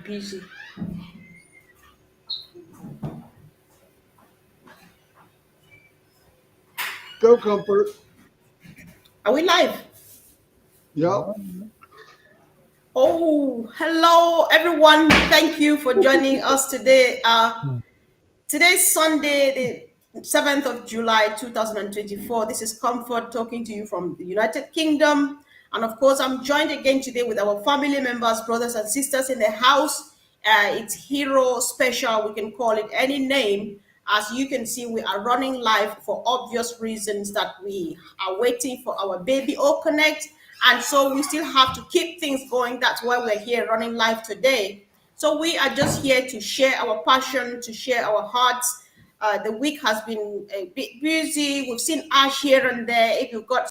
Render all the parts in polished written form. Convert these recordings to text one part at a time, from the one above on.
busy. Go Comfort. Are we live? Yep. Oh, hello everyone. Thank you for joining us today. Today's Sunday, the 7th of July, 2024. This is Comfort talking to you from the United Kingdom. And of course, I'm joined again today with our family members, brothers and sisters in the house. It's Hero Special. We can call it any name. As you can see, we are running live for obvious reasons that we are waiting for our baby all connect. And so we still have to keep things going. That's why we're here running live today. So we are just here to share our passion, to share our hearts. The week has been a bit busy. We've seen Ash here and there. If you've got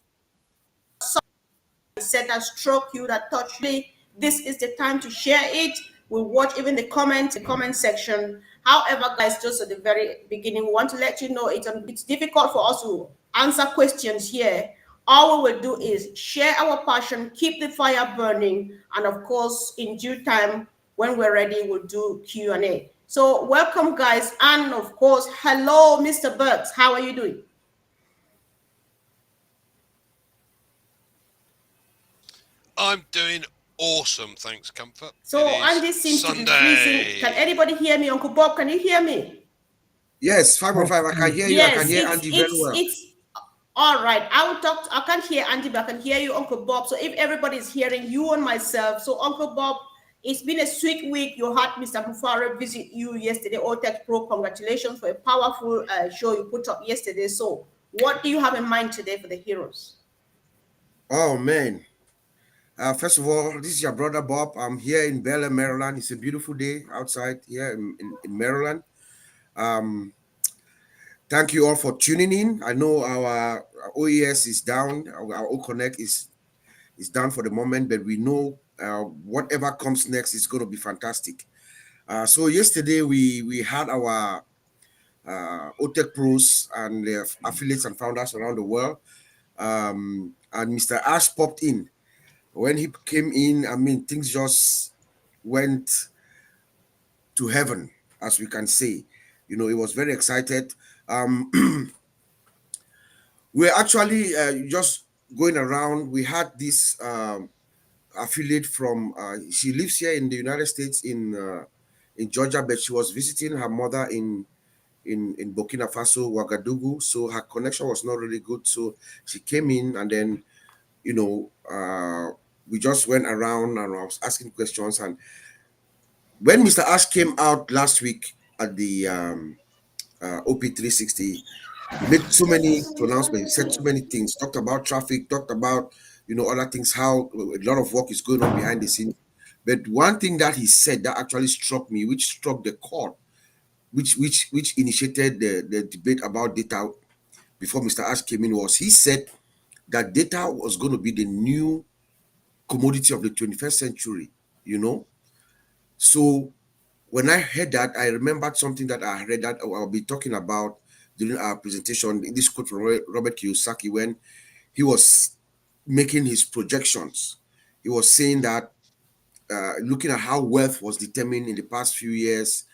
said that struck you, that touched you, this is the time to share it. We'll watch even the comment section. However, guys, just at the very beginning, we want to let you know it's difficult for us to answer questions here. All we will do is share our passion, keep the fire burning, and of course, in due time, when we're ready, we'll do Q&A. So welcome, guys, and of course, hello, Mr. Burks. How are you doing? I'm doing awesome, thanks, Comfort. So Andy seems to be freezing. Can anybody hear me? Uncle Bob, can you hear me? Yes, 505. I can hear you. Yes, I can hear Andy very well. It's all right. I will talk. I can't hear Andy, but I can hear you, Uncle Bob. So if everybody is hearing you and myself, so Uncle Bob, it's been a sweet week. You had Mr. Mufare visit you yesterday. Tech Pro, congratulations for a powerful show you put up yesterday. So what do you have in mind today for the heroes? Oh man. First of all, this is your brother Bob. I'm here in Bel Air, Maryland. It's a beautiful day outside here in Maryland. Thank you all for tuning in. I know our OES is down, our O Connect is down for the moment, but we know whatever comes next is going to be fantastic. So yesterday we had our OTech pros and their affiliates and founders around the world. And Mr. Ash popped in. When he came in, I mean, things just went to heaven, as we can say. You know, he was very excited. We're actually just going around. We had this affiliate from, she lives here in the United States in Georgia, but she was visiting her mother in Burkina Faso, Ouagadougou. So her connection was not really good. So she came in and then, you know, we just went around and I was asking questions. And when Mr. Ash came out last week at the OP360, he made so many pronouncements, said so many things, talked about traffic, talked about, you know, other things, how a lot of work is going on behind the scenes. But one thing that he said that actually struck me, which struck the chord, which initiated the debate about data before Mr. Ash came in, was he said that data was going to be the new commodity of the 21st century, you know. So when I heard that, I remembered something that I read that I'll be talking about during our presentation. This quote from Robert Kiyosaki, when he was making his projections, he was saying that looking at how wealth was determined in the past few years,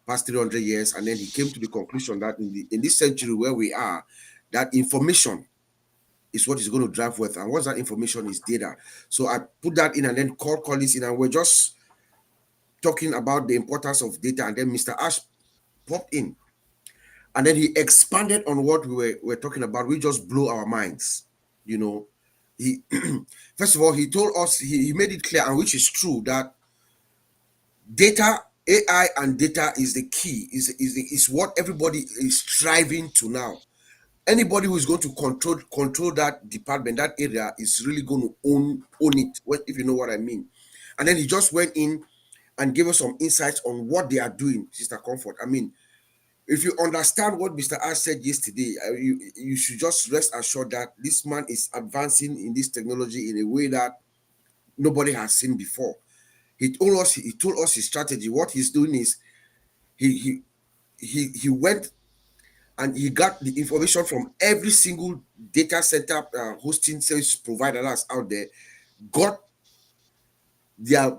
past 300 years, and then he came to the conclusion that in this century where we are, that information is what is going to drive wealth. And what's that information is data. So I put that in and then called Collins in, and we're just talking about the importance of data. And then Mr. Ash popped in. And then he expanded on what we were talking about. We just blew our minds. You know, he first of all, he told us, he made it clear, and which is true, that data, AI and data is the key, is what everybody is striving to now. Anybody who is going to control that department, that area, is really going to own it, if you know what I mean. And then he just went in and gave us some insights on what they are doing, Sister Comfort. I mean, if you understand what Mr. Ash said yesterday, you should just rest assured that this man is advancing in this technology in a way that nobody has seen before. He told us his strategy. What he's doing is he went and he got the information from every single data center hosting service provider that's out there, got they are,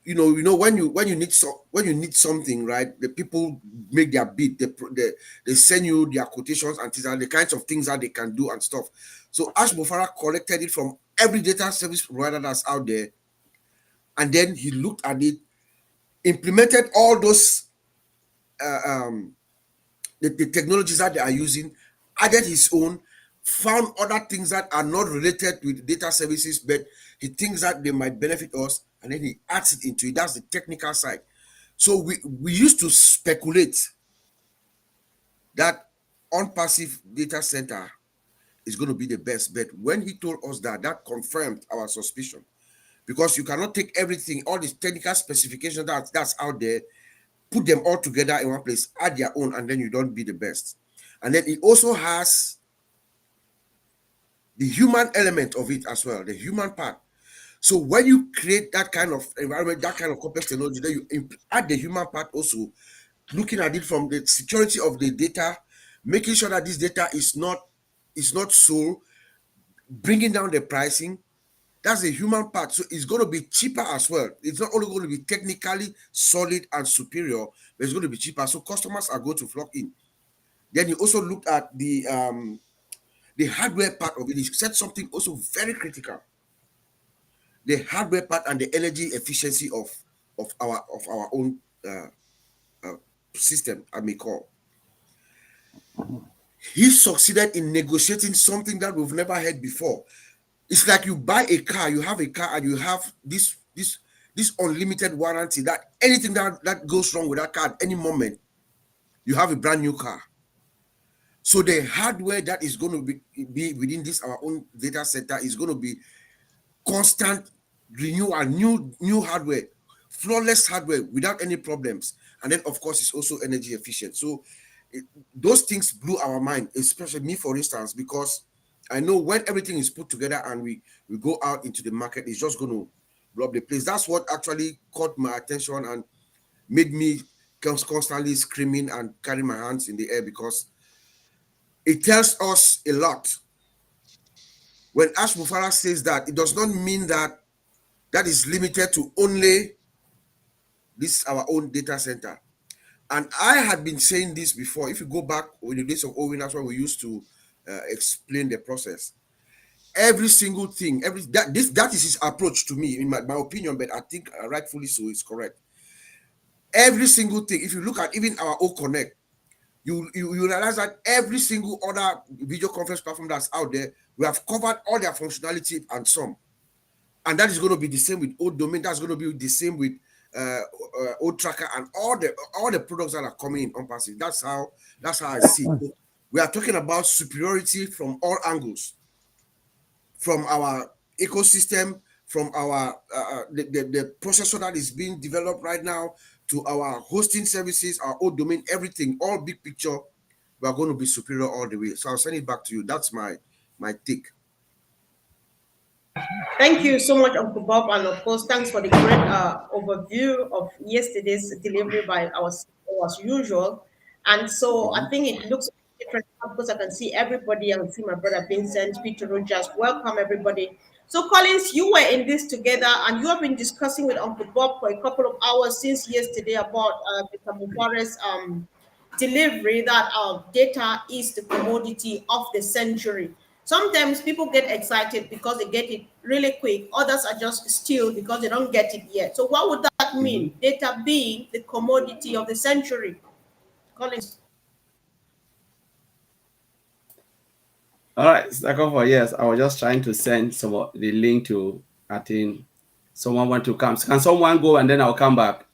when you need something, right? The people make their bid, they send you their quotations and things, and the kinds of things that they can do and stuff. So Ash Mufara collected it from every data service provider that's out there, and then he looked at it, implemented all those the technologies that they are using, added his own, found other things that are not related with data services, but he thinks that they might benefit us, and then he adds it into it. That's the technical side. So we used to speculate that ONPASSIVE data center is going to be the best, but when he told us that, that confirmed our suspicion, because you cannot take everything, all these technical specifications that's out there, put them all together in one place, add their own, and then you don't be the best. And then it also has the human element of it as well, the human part. So when you create that kind of environment, that kind of complex technology, then you add the human part also, looking at it from the security of the data, making sure that this data is not sold, bringing down the pricing. That's the human part. So it's going to be cheaper as well. It's not only going to be technically solid and superior, but it's going to be cheaper. So customers are going to flock in. Then you also looked at the hardware part of it. He said something also very critical: the hardware part and the energy efficiency of our own system, I may call. He succeeded in negotiating something that we've never heard before. It's like you buy a car, you have a car, and you have this unlimited warranty that anything that goes wrong with that car at any moment, you have a brand new car. So the hardware that is going to be within this our own data center is going to be constant renewal, new hardware, flawless hardware without any problems. And then of course it's also energy efficient. So those things blew our mind, especially me, for instance, because I know when everything is put together and we go out into the market, it's just going to blow up the place. That's what actually caught my attention and made me constantly screaming and carrying my hands in the air, because it tells us a lot. When Ash Mufara says that, it does not mean that is limited to only this our own data center. And I had been saying this before. If you go back in the days of Owen, that's when we used to explain the process. Every single thing, that is his approach to me, in my opinion, but I think rightfully so, is correct. Every single thing, if you look at even our O Connect, you realize that every single other video conference platform that's out there, we have covered all their functionality and some. And that is going to be the same with old domain. That's going to be the same with old tracker and all the products that are coming in ONPASSIVE. That's how I see it. We are talking about superiority from all angles, from our ecosystem, from our the processor that is being developed right now, to our hosting services, our old domain, everything, all big picture. We are going to be superior all the way. So I'll send it back to you. That's my take. Thank you so much, Uncle Bob, and of course, thanks for the great overview of yesterday's delivery by our CEO as usual. And so I think it looks different because I can see everybody. I can see my brother Vincent, Peter Rogers. Welcome, everybody. So, Collins, you were in this together, and you have been discussing with Uncle Bob for a couple of hours since yesterday about Mr. Mubarak's delivery that data is the commodity of the century. Sometimes people get excited because they get it really quick. Others are just still because they don't get it yet. So what would that mean? Data being the commodity of the century. Collins. All right, second for yes, I was just trying to send the link to, I think someone want to come. Can someone go and then I'll come back?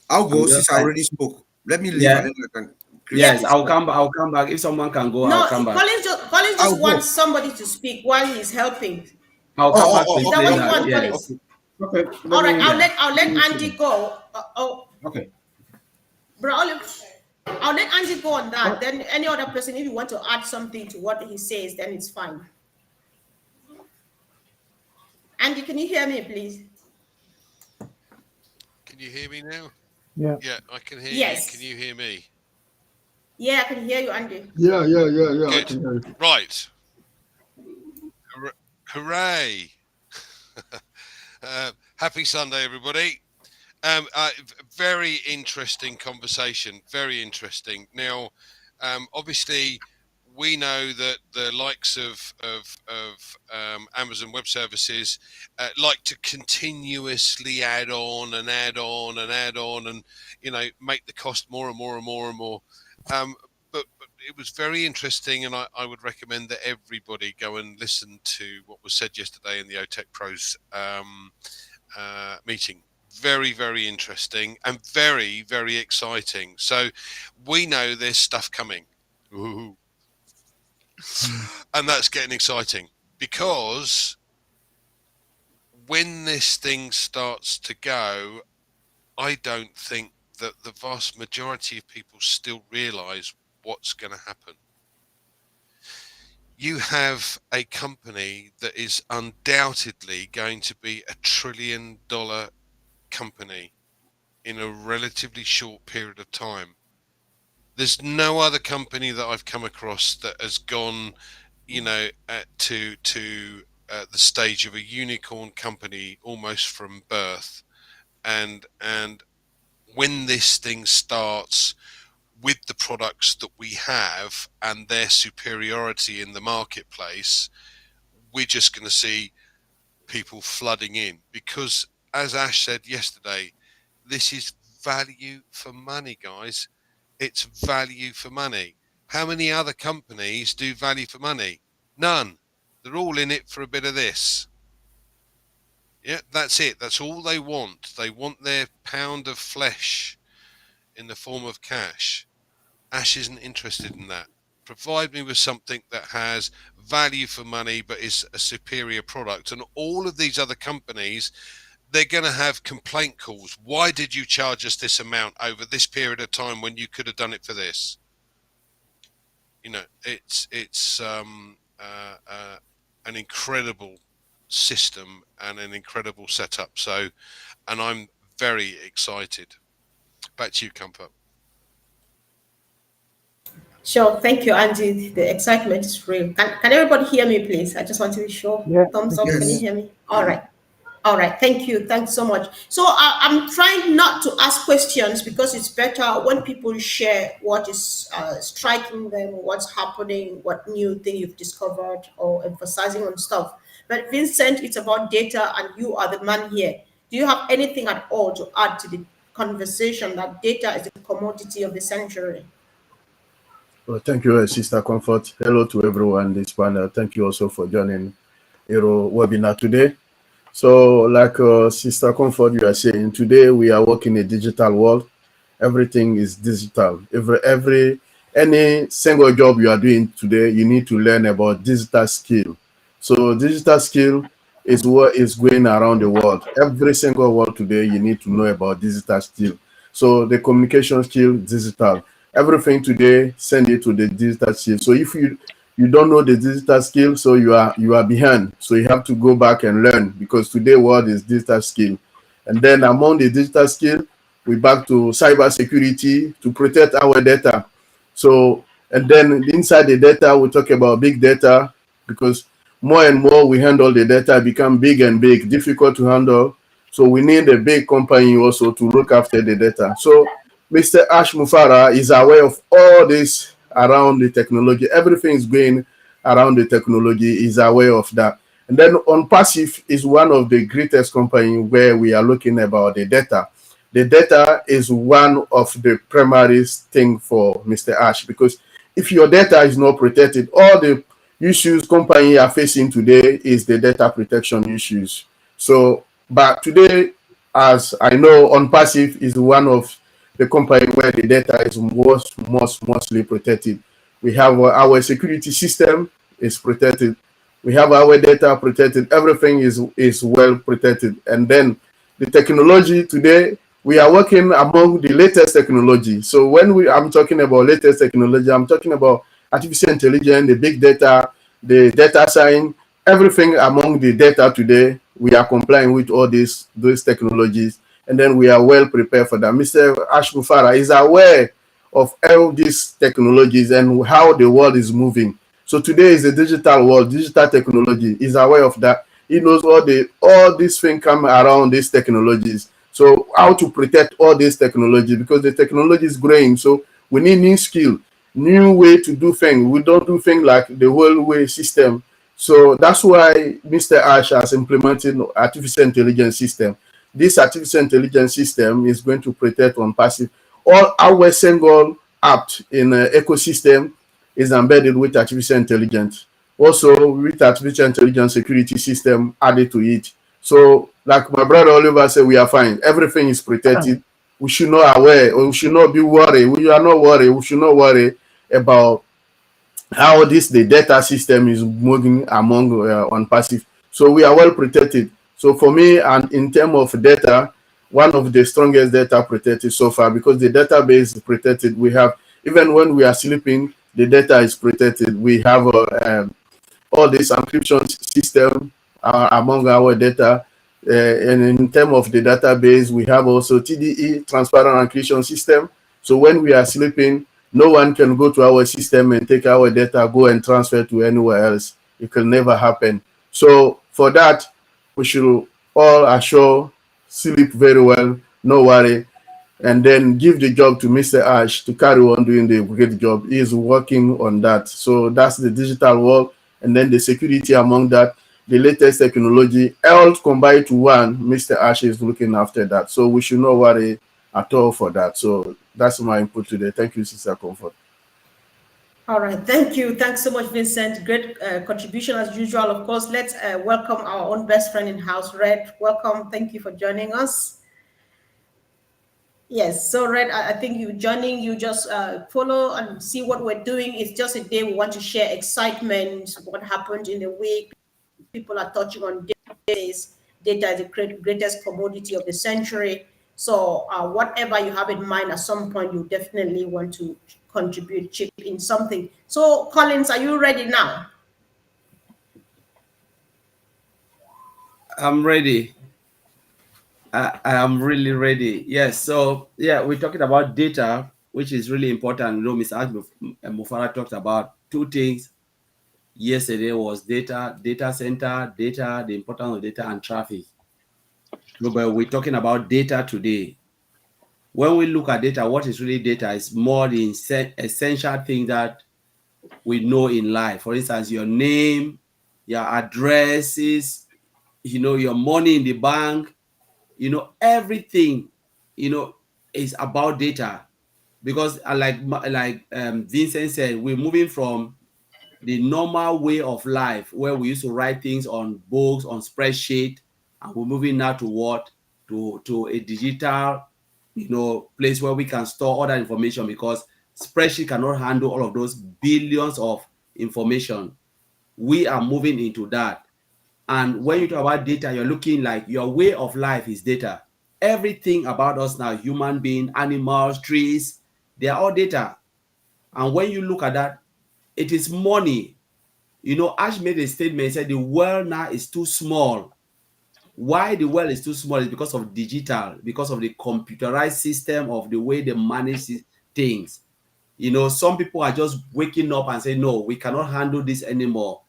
I'll go since I already spoke. Let me leave Yeah. and then I can. Yes, I'll come back. If someone can go, No, I'll come back. Collins just wants somebody to speak while he's helping. I'll come back to Is that what you want, yes. Collins? Okay. All right, I'll let Andy go. Okay. Bro, I'll let Andy go on that. Then any other person, if you want to add something to what he says, then it's fine. Andy, can you hear me, please? Can you hear me now? Yeah. Yeah, I can hear Yes. you. Can you hear me? Yeah, I can hear you, Andy. Yeah. I Good. can hear you. Right. Hooray. Happy Sunday, everybody. Very interesting conversation. Very interesting. Now, obviously, we know that the likes of Amazon Web Services like to continuously add on and add on and add on, and make the cost more and more and more and more. But it was very interesting, and I would recommend that everybody go and listen to what was said yesterday in the OTech Pros meeting. Very, very interesting and very, very exciting. So we know there's stuff coming. Ooh. And that's getting exciting, because when this thing starts to go, I don't think that the vast majority of people still realize what's going to happen. You have a company that is undoubtedly going to be $1 trillion company in a relatively short period of time. There's no other company that I've come across that has gone, to the stage of a unicorn company almost from birth, and when this thing starts with the products that we have and their superiority in the marketplace, we're just going to see people flooding in, because as Ash said yesterday, this is value for money, guys. It's value for money. How many other companies do value for money? None. They're all in it for a bit of this. Yeah, that's it. That's all they want. They want their pound of flesh in the form of cash. Ash isn't interested in that. Provide me with something that has value for money but is a superior product. And all of these other companies, they're going to have complaint calls. Why did you charge us this amount over this period of time when you could have done it for this? It's an incredible system and an incredible setup. So, and I'm very excited. Back to you, Comfort. Sure. Thank you, Andy. The excitement is real. Can everybody hear me, please? I just want to be sure. Yeah. Thumbs up. Can you Yes. hear me? All right. All right. Thank you. Thanks so much. So I'm trying not to ask questions, because it's better when people share what is striking them, what's happening, what new thing you've discovered, or emphasizing on stuff. But Vincent, it's about data, and you are the man here. Do you have anything at all to add to the conversation that data is the commodity of the century? Well, thank you, Sister Comfort. Hello to everyone this panel. Thank you also for joining Aero webinar today. So, like Sister Comfort, you are saying, today we are working in a digital world. Everything is digital. Any single job you are doing today, you need to learn about digital skill. So, digital skill is what is going around the world. Every single world today, you need to know about digital skill. So, the communication skill, digital. Everything today, send it to the digital skill. So if you don't know the digital skill, so you are behind. So you have to go back and learn, because today world is digital skill. And then among the digital skill, we back to cyber security to protect our data. So, and then inside the data, we talk about big data, because more and more we handle the data, become big and big, difficult to handle. So we need a big company also to look after the data. So Mr. Ash Mufara is aware of all this around the technology. Everything is going around the technology, is aware of that. And then ONPASSIVE is one of the greatest companies where we are looking about the data. The data is one of the primary thing for Mr. Ash, because if your data is not protected, all the issues company are facing today is the data protection issues. So, but today, as I know, ONPASSIVE is one of the company where the data is mostly protected. We have our security system is protected. We have our data protected. Everything is well protected. And then the technology today, we are working among the latest technology. So when I'm talking about latest technology, I'm talking about artificial intelligence, the big data, the data science, everything among the data today. We are complying with all those technologies, and then we are well prepared for that. Mr. Ash Mufara is aware of all these technologies and how the world is moving. So today is a digital world, digital technology, is aware of that. He knows all these things come around these technologies. So how to protect all these technologies, because the technology is growing. So we need new skill, new way to do things. We don't do things like the whole way system. So that's why Mr. Ash has implemented artificial intelligence system. This artificial intelligence system is going to protect ONPASSIVE. All our single app in an ecosystem is embedded with artificial intelligence. Also, with artificial intelligence security system added to it. So, like my brother Oliver said, we are fine. Everything is protected. We should not aware, or we should not be worried. We are not worried. We should not worry about how the data system is moving among ONPASSIVE. So we are well protected. So for me, and in terms of data, one of the strongest data protected so far, because the database is protected. We have, even when we are sleeping, the data is protected. We have all this encryption system among our data. And in terms of the database, we have also TDE, transparent encryption system. So when we are sleeping, no one can go to our system and take our data, go and transfer to anywhere else. It can never happen. So for that, we should all assure sleep very well, no worry, and then give the job to Mr. Ash to carry on doing the great job. He is working on that. So that's the digital world, and then the security among that, the latest technology, all combined to one. Mr. Ash is looking after that. So we should not worry at all for that. So that's my input today. Thank you, Sister Comfort. All right, thank you. Thanks so much, Vincent. Great contribution as usual. Of course, let's welcome our own best friend in house, Red. Welcome. Thank you for joining us. Yes, so Red, I think you joining, you just follow and see what we're doing. It's just a day we want to share excitement, what happened in the week. People are touching on days. Data is the greatest commodity of the century. So whatever you have in mind, at some point, you definitely want to contribute, chip in something. So Collins, are you ready now? I'm ready. I am really ready. Yes. So yeah, we're talking about data, which is really important. You know, Mr. Mufara talked about two things. Yesterday was data center, data, the importance of data and traffic. But we're talking about data today. When we look at data, what is really data is more the essential thing that we know in life. For instance, your name, your addresses, you know, your money in the bank, you know, everything, you know, is about data. Because like Vincent said, we're moving from the normal way of life where we used to write things on books, on spreadsheet, and we're moving now to what? To a digital, you know, place where we can store all that information, because spreadsheet cannot handle all of those billions of information. We are moving into that. And when you talk about data, you're looking like your way of life is data. Everything about us now, human being, animals, trees, they are all data. And when you look at that, it is money. You know, Ash made a statement, he said the world now is too small. Why the world is too small is because of digital, because of the computerized system of the way they manage things. You know, some people are just waking up and saying, no, we cannot handle this anymore.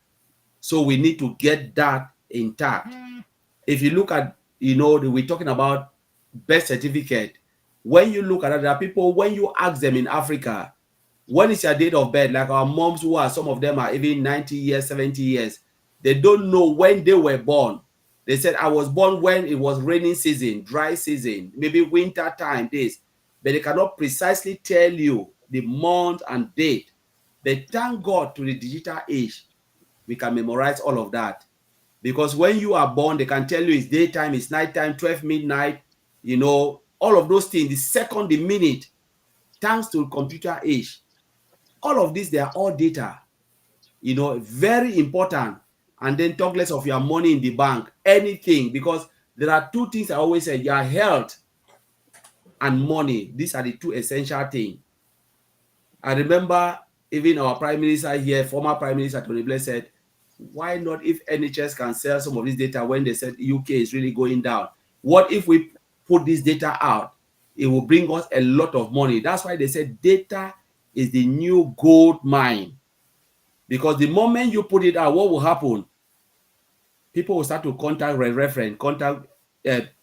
So we need to get that intact. If you look at, you know, we're talking about birth certificate. When you look at it, there are people, when you ask them in Africa, when is your date of birth? Like our moms, who are, some of them are even 90 years, 70 years. They don't know when they were born. They said, I was born when it was raining season, dry season, maybe winter time, this. But they cannot precisely tell you the month and date. But thank God, to the digital age, we can memorize all of that. Because when you are born, they can tell you it's daytime, it's nighttime, 12 midnight, you know, all of those things, the second, the minute, thanks to computer age. All of this, they are all data, you know, very important. And then talk less of your money in the bank, anything, because there are two things I always say, your health and money. These are the two essential things. I remember even our Prime Minister here, former Prime Minister Tony Blair, said, why not, if NHS can sell some of this data when they said UK is really going down? What if we put this data out? It will bring us a lot of money. That's why they said data is the new gold mine. Because the moment you put it out, what will happen? people will start to contact reference, contact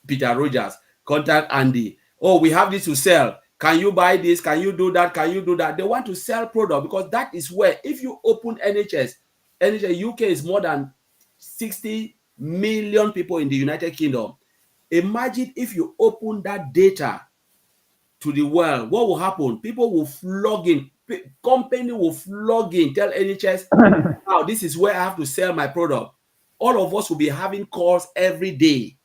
Peter Rogers, contact Andy. Oh, we have this to sell. Can you buy this? Can you do that? Can you do that? They want to sell product because that is where, if you open NHS UK is more than 60 million people in the United Kingdom. Imagine if you open that data to the world, what will happen? People will flock in, company will flock in, tell NHS, now this is where I have to sell my product. All of us will be having calls every day.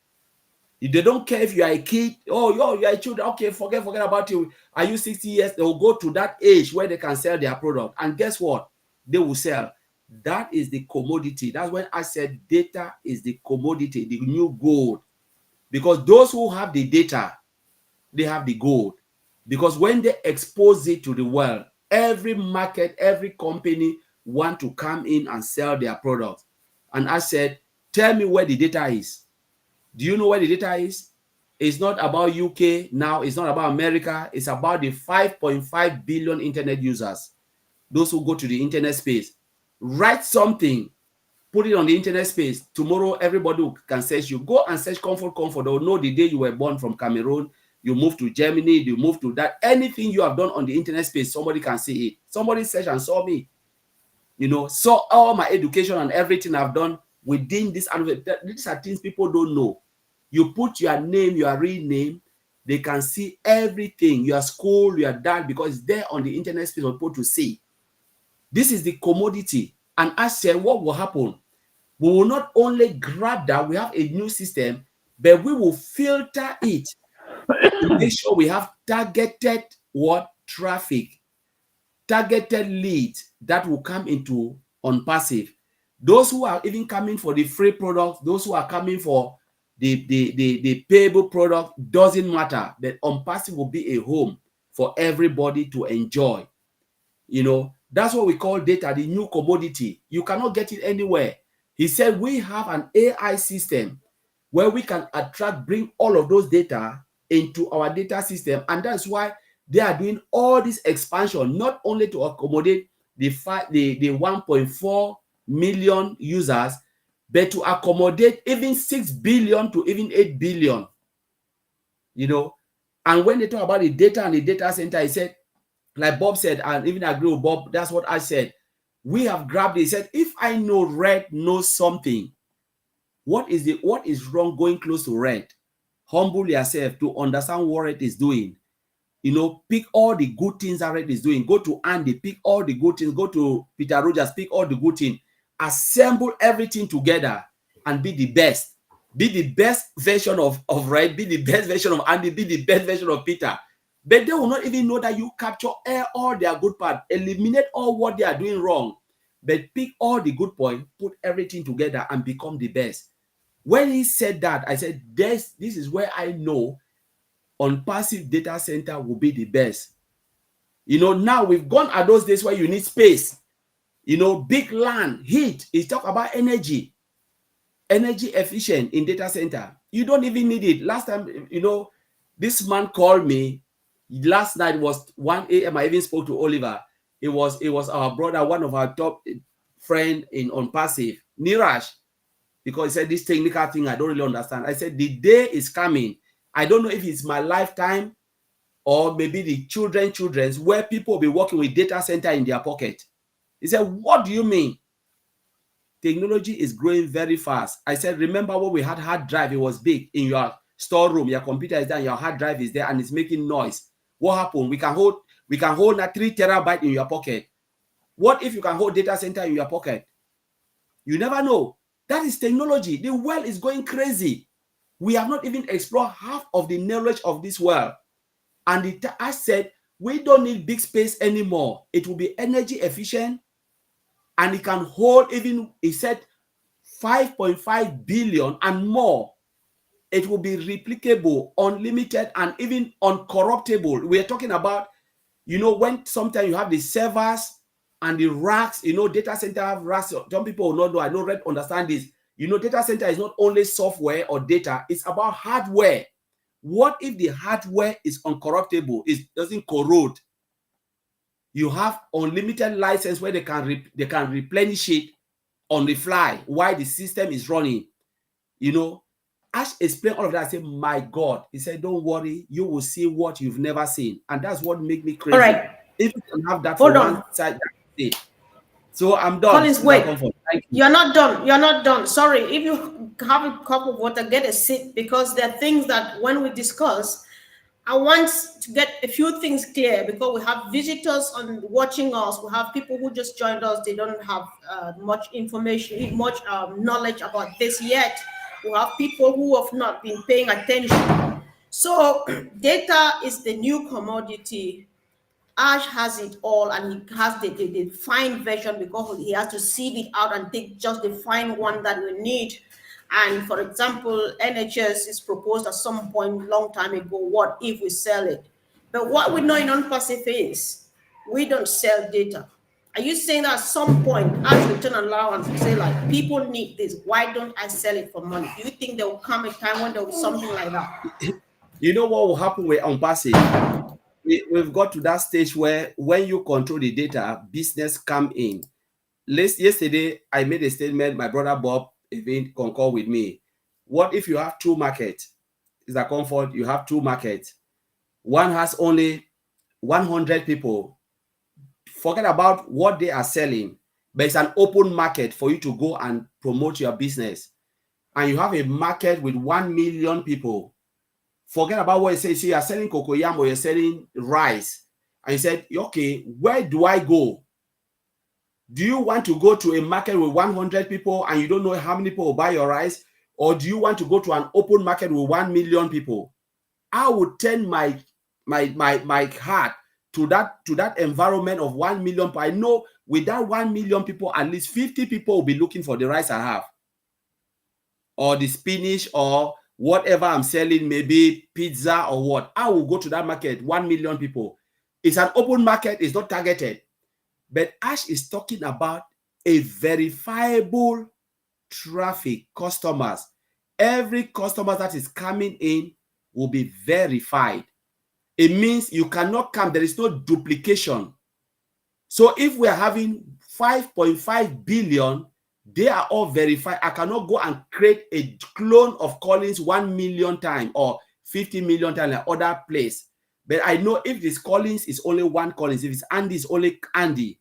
They don't care if you are a kid. Oh, you are a child. Okay, forget about you. Are you 60 years? They will go to that age where they can sell their product. And guess what? They will sell. That is the commodity. That's when I said data is the commodity, the new gold. Because those who have the data, they have the gold. Because when they expose it to the world, every market, every company want to come in and sell their products. And I said, tell me where the data is. Do you know where the data is? It's not about UK now. It's not about America. It's about the 5.5 billion internet users. Those who go to the internet space. Write something. Put it on the internet space. Tomorrow, everybody can search you. Go and search Comfort. They'll know the day you were born from Cameroon. You moved to Germany. You moved to that. Anything you have done on the internet space, somebody can see it. Somebody searched and saw me. You know, saw all my education and everything I've done within this. These are things people don't know. You put your name, your real name, they can see everything, your school, your dad, because it's there on the internet space for people to see. This is the commodity. And I said, what will happen? We will not only grab that, we have a new system, but we will filter it to make sure we have targeted traffic, targeted leads that will come into ONPASSIVE. Those who are even coming for the free products, those who are coming for the payable product, doesn't matter. But ONPASSIVE will be a home for everybody to enjoy. You know, that's what we call data, the new commodity. You cannot get it anywhere. He said we have an AI system where we can bring all of those data into our data system. And that's why they are doing all this expansion, not only to accommodate the 1.4 million users, but to accommodate even 6 billion to even 8 billion. You know, and when they talk about the data and the data center, he said, like Bob said, and even I agree with Bob, that's what I said. We have grabbed it. He said, if I know Red knows something, what is wrong going close to Red? Humble yourself to understand what Red is doing. You know, pick all the good things that Red is doing. Go to Andy, pick all the good things. Go to Peter Rogers, pick all the good things. Assemble everything together and be the best. Be the best version of Red, be the best version of Andy, be the best version of Peter. But they will not even know that you capture all their good parts, eliminate all what they are doing wrong, but pick all the good points, put everything together and become the best. When he said that, I said, this is where I know ONPASSIVE data center will be the best. You know, now we've gone at those days where you need space, you know, big land, heat. It's talk about energy efficient in data center. You don't even need it. Last time, you know, this man called me. Last night was 1 a.m. I even spoke to Oliver. It was our brother, one of our top friend in ONPASSIVE, Niraj, because he said this technical thing I don't really understand. I said the day is coming. I don't know if it's my lifetime or maybe the children's, where people will be working with data center in their pocket. He said, what do you mean? Technology is growing very fast. I said, remember when we had hard drive, it was big in your storeroom, your computer is there, and your hard drive is there, and it's making noise. What happened? We can hold that 3 terabyte in your pocket. What if you can hold data center in your pocket? You never know. That is technology. The world is going crazy. We have not even explored half of the knowledge of this world. And I said, we don't need big space anymore. It will be energy efficient, and it can hold even, he said, 5.5 billion and more. It will be replicable, unlimited, and even uncorruptible. We're talking about, you know, when sometimes you have the servers and the racks, you know, data center have racks. Some people will not know. I know Red understand this. You know, data center is not only software or data, it's about hardware. What if the hardware is uncorruptible? It doesn't corrode. You have unlimited license where they can replenish it on the fly while the system is running. you know, Ash explained all of that. I said, my God. He said, don't worry, you will see what you've never seen. And that's what made me crazy. All right. If you can have that Hold for on. one side, that's it. So I'm done. Collins, wait. Thank you. You're not done. You're not done. Sorry. If you have a cup of water, get a sip, because there are things that when we discuss, I want to get a few things clear, because we have visitors on watching us. We have people who just joined us. They don't have much information, much knowledge about this yet. We have people who have not been paying attention. So data is the new commodity. Ash has it all, and he has the fine version, because he has to sieve it out and take just the fine one that we need. And for example, NHS is proposed at some point long time ago, what if we sell it? But what we know in ONPASSIVE is we don't sell data. Are you saying that at some point, Ash will turn around and say, like, people need this, why don't I sell it for money? Do you think there will come a time when there will be something like that? You know what will happen with ONPASSIVE? We've got to that stage where when you control the data, business come in. Yesterday, I made a statement. My brother Bob even concurred with me. What if you have two markets? Is a comfort. You have two markets. One has only 100 people. Forget about what they are selling, but it's an open market for you to go and promote your business. And you have a market with 1 million people. Forget about what you say. So you are selling cocoyam or you're selling rice. And you said, okay, where do I go? Do you want to go to a market with 100 people and you don't know how many people will buy your rice? Or do you want to go to an open market with 1 million people? I would turn my heart to that environment of 1 million people. I know with that 1 million people, at least 50 people will be looking for the rice I have, or the spinach, or whatever I'm selling, maybe pizza or what. I will go to that market, 1 million people. It's an open market, it's not targeted. But Ash is talking about a verifiable traffic, customers. Every customer that is coming in will be verified. It means you cannot come, there is no duplication. So if we are having 5.5 billion, they are all verified. I cannot go and create a clone of Collins 1 million times or 50 million times in other place. But I know if this Collins is only one Collins, if it's Andy, it's only Andy.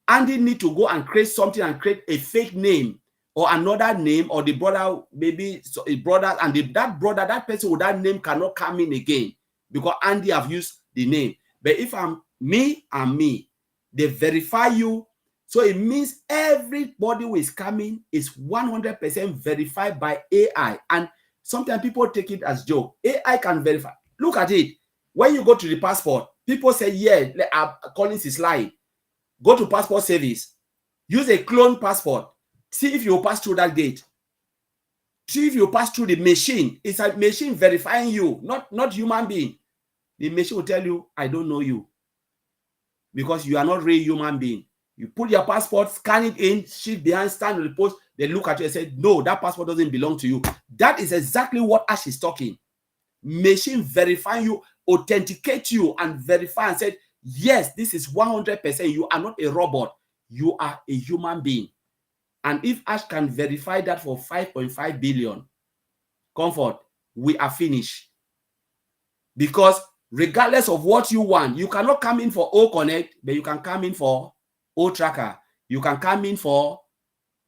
Andy need to go and create something and create a fake name or another name, or the brother, maybe a brother, and that person with that name cannot come in again because Andy have used the name. But if I'm me, they verify you. So it means everybody who is coming is 100% verified by AI. And sometimes people take it as joke. AI can verify. Look at it. When you go to the passport, people say, yeah, Collins is lying. Go to passport service. Use a clone passport. See if you pass through that gate. See if you pass through the machine. It's a machine verifying you, not human being. The machine will tell you, I don't know you, because you are not real human being. You put your passport, scan it in, shift behind, stand on the post, they look at you and say, no, that passport doesn't belong to you. That is exactly what Ash is talking. Machine verifying you, authenticate you, and verify and say, yes, this is 100%. You are not a robot. You are a human being. And if Ash can verify that for 5.5 billion, comfort, we are finished. Because regardless of what you want, you cannot come in for O Connect, but you can come in for O Tracker. You can come in for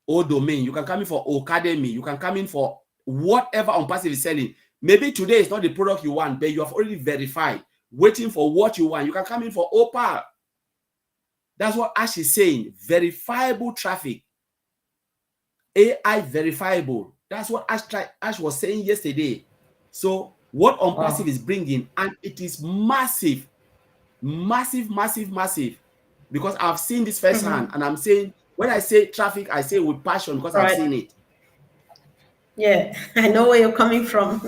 O Domain. You can come in for O Academy. You can come in for whatever ONPASSIVE is selling. Maybe today is not the product you want, but you have already verified, waiting for what you want. You can come in for OPAL. That's what Ash is saying. Verifiable traffic. AI verifiable. That's what Ash was saying yesterday. So what ONPASSIVE is bringing, and it is massive, massive, massive, massive. Because I've seen this firsthand, and I'm saying, when I say traffic, I say with passion because I've seen it. Yeah, I know where you're coming from.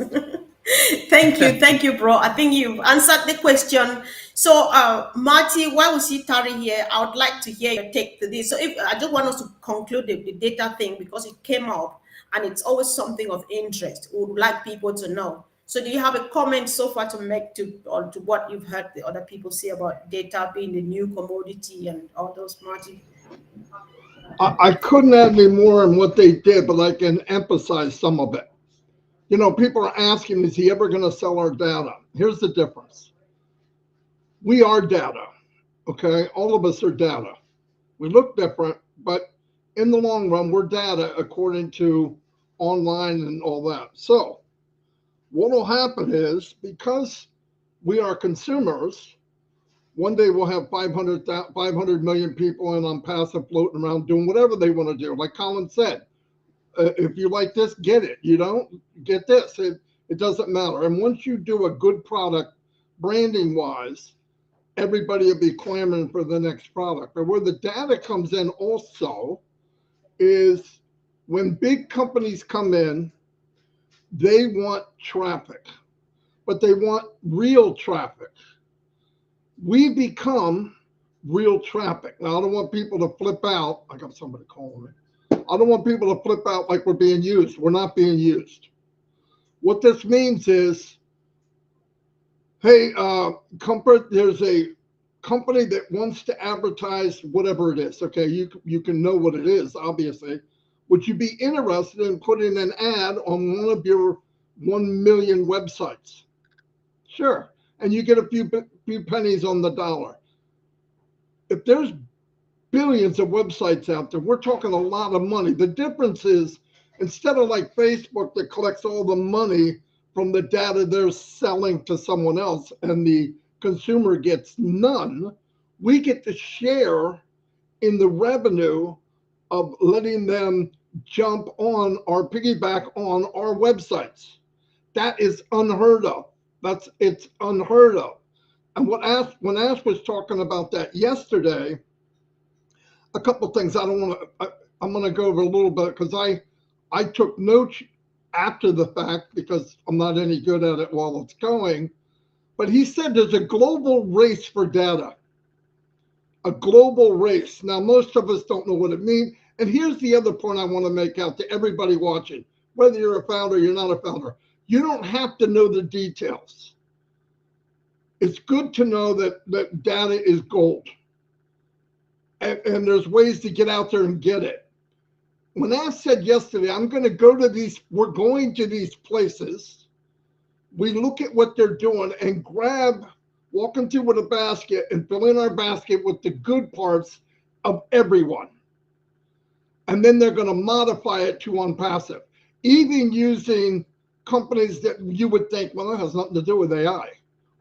Thank you, bro. I think you've answered the question. So, Marty, while we see Tari here, I would like to hear your take to this. So, if I just want us to conclude the data thing, because it came up and it's always something of interest. We would like people to know. So, do you have a comment so far to make to what you've heard the other people say about data being the new commodity and all those, Marty? I couldn't add any more on what they did, but I can emphasize some of it. You know, people are asking, is he ever going to sell our data? Here's the difference. We are data, okay? All of us are data. We look different, but in the long run, we're data according to online and all that. So what will happen is, because we are consumers, one day we'll have 500 million people in ONPASSIVE floating around doing whatever they want to do. Like Colin said, if you like this, get it. You don't get this. It doesn't matter. And once you do a good product, branding wise, everybody will be clamoring for the next product. But where the data comes in also is when big companies come in, they want traffic, but they want real traffic. We become real traffic. Now, I don't want people to flip out. I got somebody calling me. I don't want people to flip out like we're being used. We're not being used. What this means is, hey, Comfort, there's a company that wants to advertise whatever it is. Okay, you can know what it is, obviously. Would you be interested in putting an ad on one of your 1 million websites? Sure. And you get a few pennies on the dollar. If there's billions of websites out there, we're talking a lot of money. The difference is, instead of like Facebook that collects all the money from the data they're selling to someone else and the consumer gets none, we get to share in the revenue of letting them jump on or piggyback on our websites. That is unheard of. It's unheard of. And when Ash was talking about that yesterday, a couple of things I'm going to go over a little bit, because I took notes after the fact because I'm not any good at it while it's going. But he said there's a global race for data, a global race. Now, most of us don't know what it means. And here's the other point I want to make out to everybody watching, whether you're a founder or you're not a founder. You don't have to know the details. It's good to know that data is gold. And there's ways to get out there and get it. When I said yesterday, we're going to these places, we look at what they're doing and walk into with a basket and fill in our basket with the good parts of everyone. And then they're going to modify it to ONPASSIVE, even using companies that you would think, well, that has nothing to do with AI,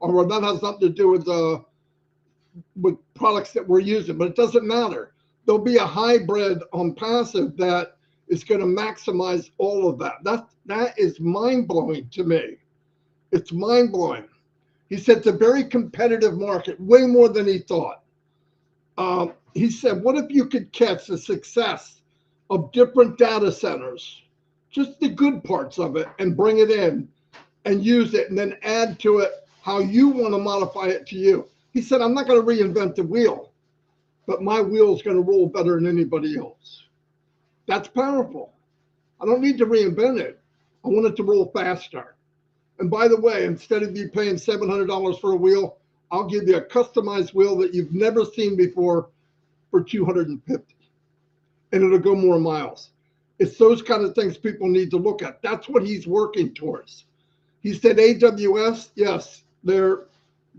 or that has nothing to do with products that we're using, but it doesn't matter. There'll be a hybrid ONPASSIVE that is going to maximize all of that. That is mind-blowing to me. It's mind-blowing. He said it's a very competitive market, way more than he thought. He said, what if you could catch the success of different data centers, just the good parts of it, and bring it in and use it, and then add to it how you want to modify it to you. He said, I'm not going to reinvent the wheel, but my wheel is going to roll better than anybody else. That's powerful. I don't need to reinvent it. I want it to roll faster. And by the way, instead of you paying $700 for a wheel, I'll give you a customized wheel that you've never seen before for $250. And it'll go more miles. It's those kind of things people need to look at. That's what he's working towards. He said AWS, yes, they're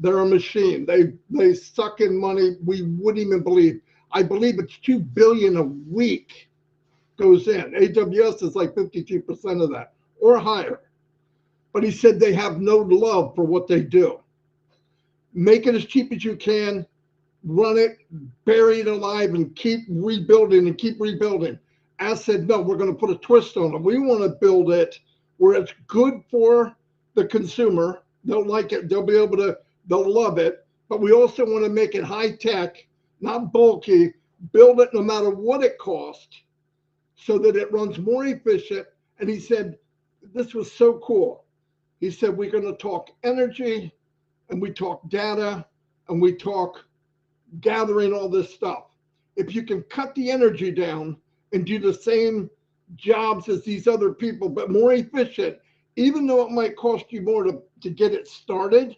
a machine. They suck in money we wouldn't even believe. I believe it's $2 billion a week goes in. AWS is like 52% of that or higher. But he said they have no love for what they do. Make it as cheap as you can, run it, bury it alive, and keep rebuilding and keep rebuilding. As said, no, we're going to put a twist on it. We want to build it where it's good for the consumer. They'll like it. They'll love it. But we also want to make it high tech, not bulky, build it no matter what it costs so that it runs more efficient. And he said, this was so cool. He said, we're going to talk energy, and we talk data, and we talk gathering all this stuff. If you can cut the energy down and do the same jobs as these other people, but more efficient, even though it might cost you more to get it started,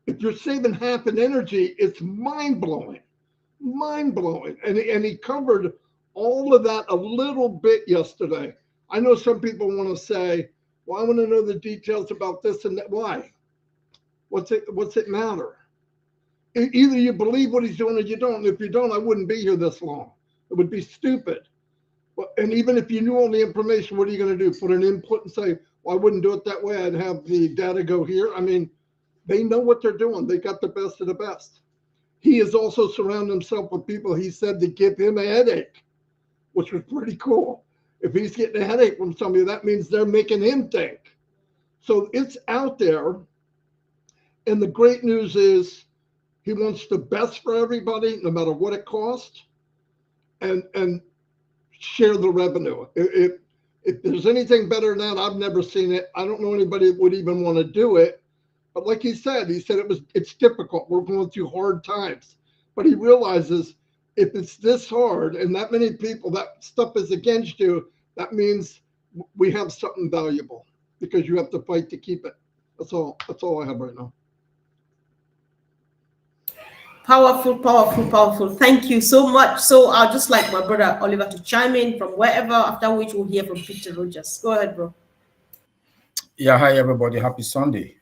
if you're saving half in energy, it's mind-blowing. mind-blowing. And he covered all of that a little bit yesterday. I know some people want to say, well, I want to know the details about this and that. Why? What's it matter? Either you believe what he's doing or you don't. If you don't, I wouldn't be here this long. It would be stupid. And even if you knew all the information, what are you going to do? Put an input and say, well, I wouldn't do it that way. I'd have the data go here. I mean, they know what they're doing. They got the best of the best. He has also surrounded himself with people he said to give him a headache, which was pretty cool. If he's getting a headache from somebody, that means they're making him think. So it's out there. And the great news is he wants the best for everybody, no matter what it costs, and share the revenue. If there's anything better than that, I've never seen it. I don't know anybody that would even want to do it. But like he said it's difficult. We're going through hard times. But he realizes if it's this hard and that many people, that stuff is against you, that means we have something valuable because you have to fight to keep it. That's all I have right now. Powerful, powerful, powerful. Thank you so much. So I'll just like my brother Oliver to chime in from wherever, after which we'll hear from Peter Rogers. Go ahead, bro. Yeah, hi everybody. Happy Sunday.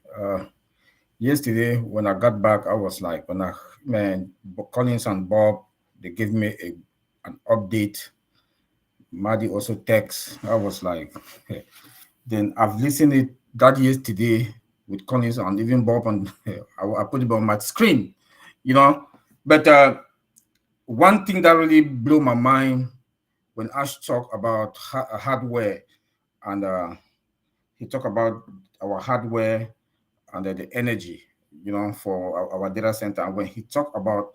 Yesterday when I got back, I was like, Collins and Bob, they gave me an update. Maddie also text. I was like, then I've listened to that yesterday with Collins and even Bob, and I put it on my screen, But one thing that really blew my mind when Ash talked about hardware, and he talked about our hardware and the energy, for our data center. And when he talked about,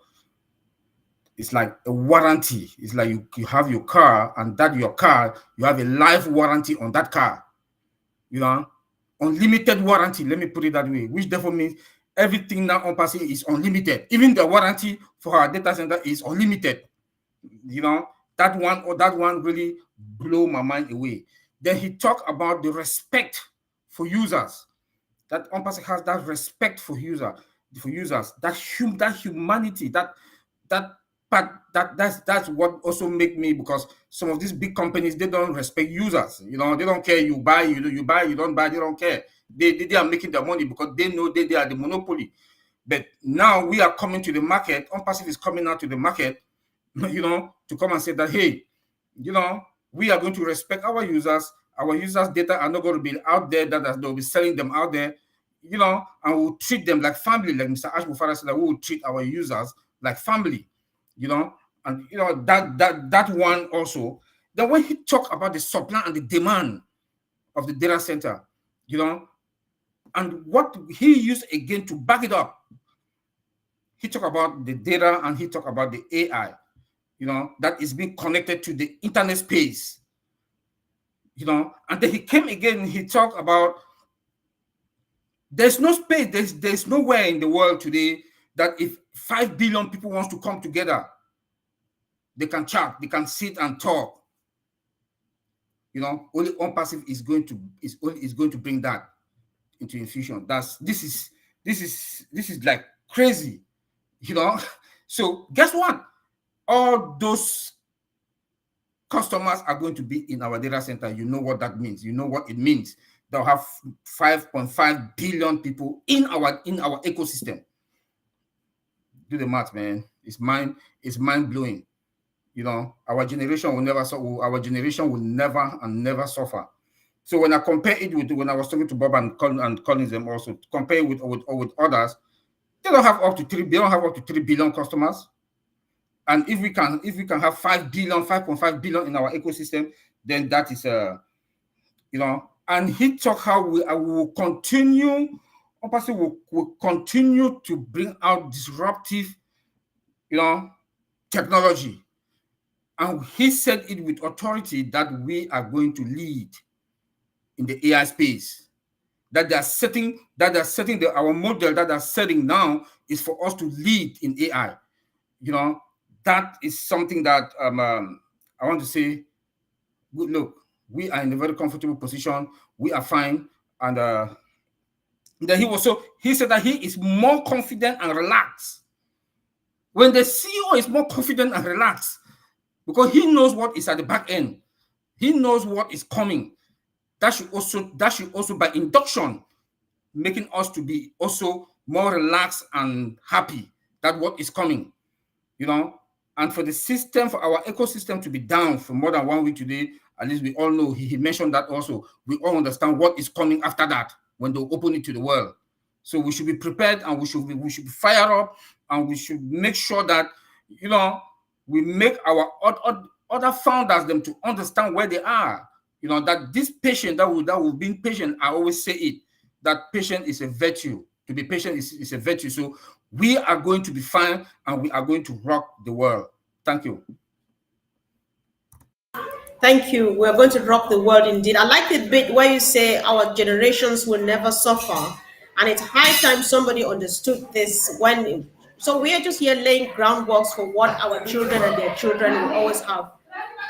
it's like a warranty. It's like you have your car, and your car, you have a life warranty on that car, unlimited warranty. Let me put it that way, which therefore means everything now ONPASSIVE is unlimited. Even the warranty for our data center is unlimited. That one really blew my mind away. Then he talked about the respect for users. That ONPASSIVE has that respect for users, that humanity, that's what also make me, because some of these big companies, they don't respect users. They don't care. You buy, you buy, you don't buy, they don't care. They are making their money because they know they are the monopoly. But now we are coming to the market. ONPASSIVE is coming out to the market, to come and say that, hey, we are going to respect our users. Our users' data are not going to be out there, that they'll be selling them out there, and we'll treat them like family. Like Mr. Ash Mufara said, that we will treat our users like family, and that one also. Then when he talked about the supply and the demand of the data center, and what he used again to back it up, he talked about the data and he talked about the AI, that is being connected to the internet space, and then he came again and he talked about there's no space, there's nowhere in the world today that if 5 billion people wants to come together, they can chat, they can sit and talk. Only ONPASSIVE is going to bring that into infusion. This is like crazy, So guess what? All those customers are going to be in our data center. You know what that means. You know what it means. They'll have 5.5 billion people in our ecosystem. Do the math, man. It's mind blowing. Our generation will never never suffer. So when I compare it with, when I was talking to Bob and Collins them also, compare it with others, they don't have up to 3 billion customers. And if we can have 5.5 billion in our ecosystem, then that is and he talked how we will continue, ONPASSIVE will continue to bring out disruptive, technology. And he said it with authority that we are going to lead in the AI space. That they are setting our model that they're setting now is for us to lead in AI. That is something that I want to say, good look, we are in a very comfortable position. We are fine. And then he said that he is more confident and relaxed When the CEO is more confident and relaxed, because he knows what is at the back end, he knows what is coming. That should also by induction making us to be also more relaxed and happy that what is coming, you know. And for the system, for our ecosystem to be down for more than 1 week today, at least we all know, he mentioned that also, we all understand what is coming after that when they open it to the world. So we should be prepared, and we should be fired up, and we should make sure that, you know, we make our other founders them to understand where they are. You know, that this patient that will be patient, I always say it, that patient is a virtue. To be patient is a virtue. So we are going to be fine, and we are going to rock the world. Thank you. Thank you. We're going to rock the world indeed. I like the bit where you say our generations will never suffer. And it's high time somebody understood this when. So we are just here laying groundworks for what our children and their children will always have.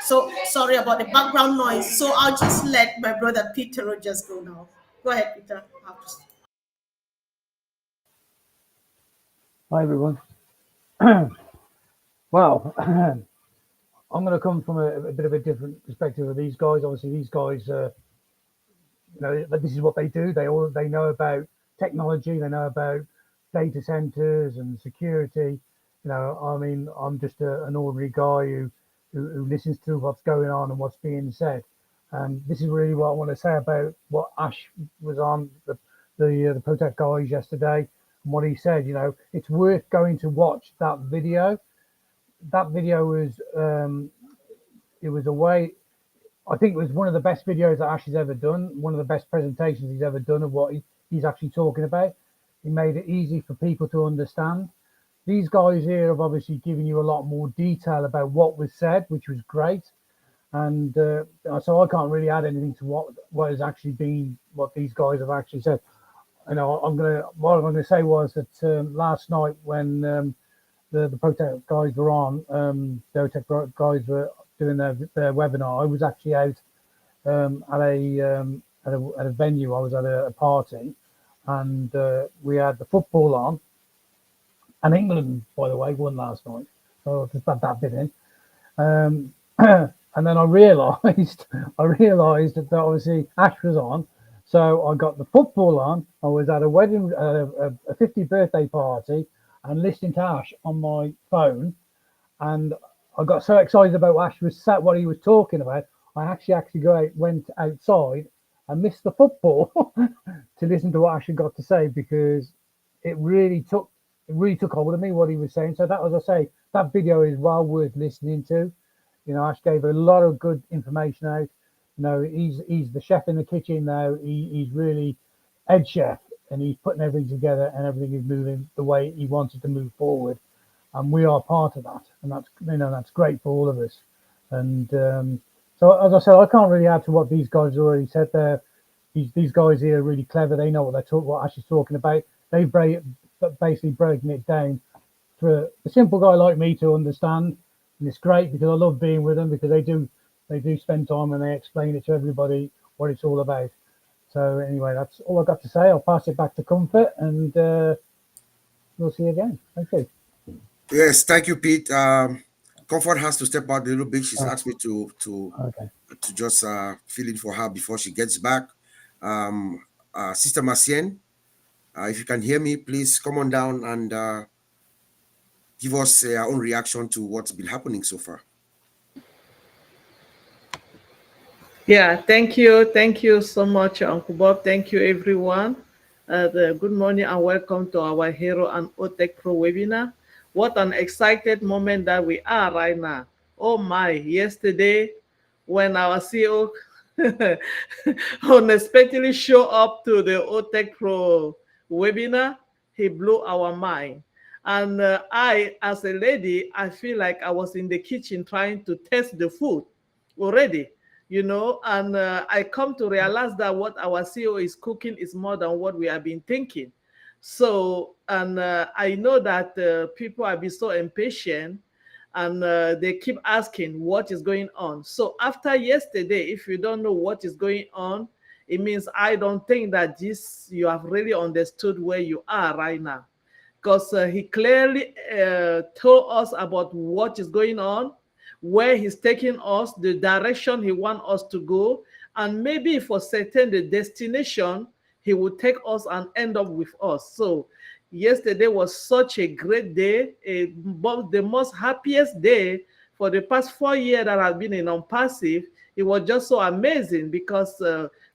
So sorry about the background noise. So I'll just let my brother Peter Rogers go now. Go ahead, Peter. Hi, everyone. Well, I'm going to come from a bit of a different perspective of these guys. Obviously, these guys, you know, this is what they do. They know about technology. They know about data centers and security. You know, I mean, I'm just an ordinary guy who listens to what's going on and what's being said. And this is really what I want to say about what Ash was on the Protect guys yesterday and what he said. You know, it's worth going to watch that video. That video was it was a way. I think it was one of the best videos that Ash has ever done. One of the best presentations he's ever done of what he's actually talking about. He made it easy for people to understand. These guys here have obviously given you a lot more detail about what was said, which was great. And so I can't really add anything to what has actually been, what these guys have actually said. You know, what I'm going to say was that last night when the Protect guys were on, the Protect guys were doing their webinar, I was actually out at a venue. I was at a party, and we had the football on. And England, by the way, won last night. So I'll just add that bit in. And then I realised that obviously Ash was on. So I got the football on. I was at a wedding, a 50th birthday party, and listening to Ash on my phone. And I got so excited about what he was talking about. I actually went outside and missed the football to listen to what Ash had got to say, because it really took hold of me what he was saying. So that, as I say, that video is well worth listening to. You know, Ash gave a lot of good information out. You know, he's the chef in the kitchen now. He's really head chef, and he's putting everything together, and everything is moving the way he wanted to move forward. And we are part of that, and that's great for all of us. And so, as I said, I can't really add to what these guys already said there. These guys here are really clever. They know what Ash is talking about. They've basically breaking it down for a simple guy like me to understand, and it's great because I love being with them, because they do spend time and they explain it to everybody what it's all about. So anyway, that's all I've got to say. I'll pass it back to Comfort, and we'll see you again. Thank you. Yes, thank you, Pete. Comfort has to step out a little bit. She's asked me to just fill in for her before she gets back. Sister Macien, if you can hear me, please come on down and give us our own reaction to what's been happening so far. Yeah, thank you. Thank you so much, Uncle Bob. Thank you, everyone. Good morning and welcome to our Hero and OTech Pro webinar. What an excited moment that we are right now. Oh my, yesterday when our CEO unexpectedly showed up to the OTech Pro webinar, he blew our mind. And I, as a lady, I feel like I was in the kitchen trying to test the food already, you know, and I come to realize that what our CEO is cooking is more than what we have been thinking. So, and I know that people have been so impatient, and they keep asking what is going on. So after yesterday, if you don't know what is going on, it means I don't think that you have really understood where you are right now. because he clearly told us about what is going on, where he's taking us, the direction he wants us to go, and maybe for certain the destination he will take us and end up with us. So yesterday was such a great day, the most happiest day for the past 4 years that I've been in ONPASSIVE. It was just so amazing because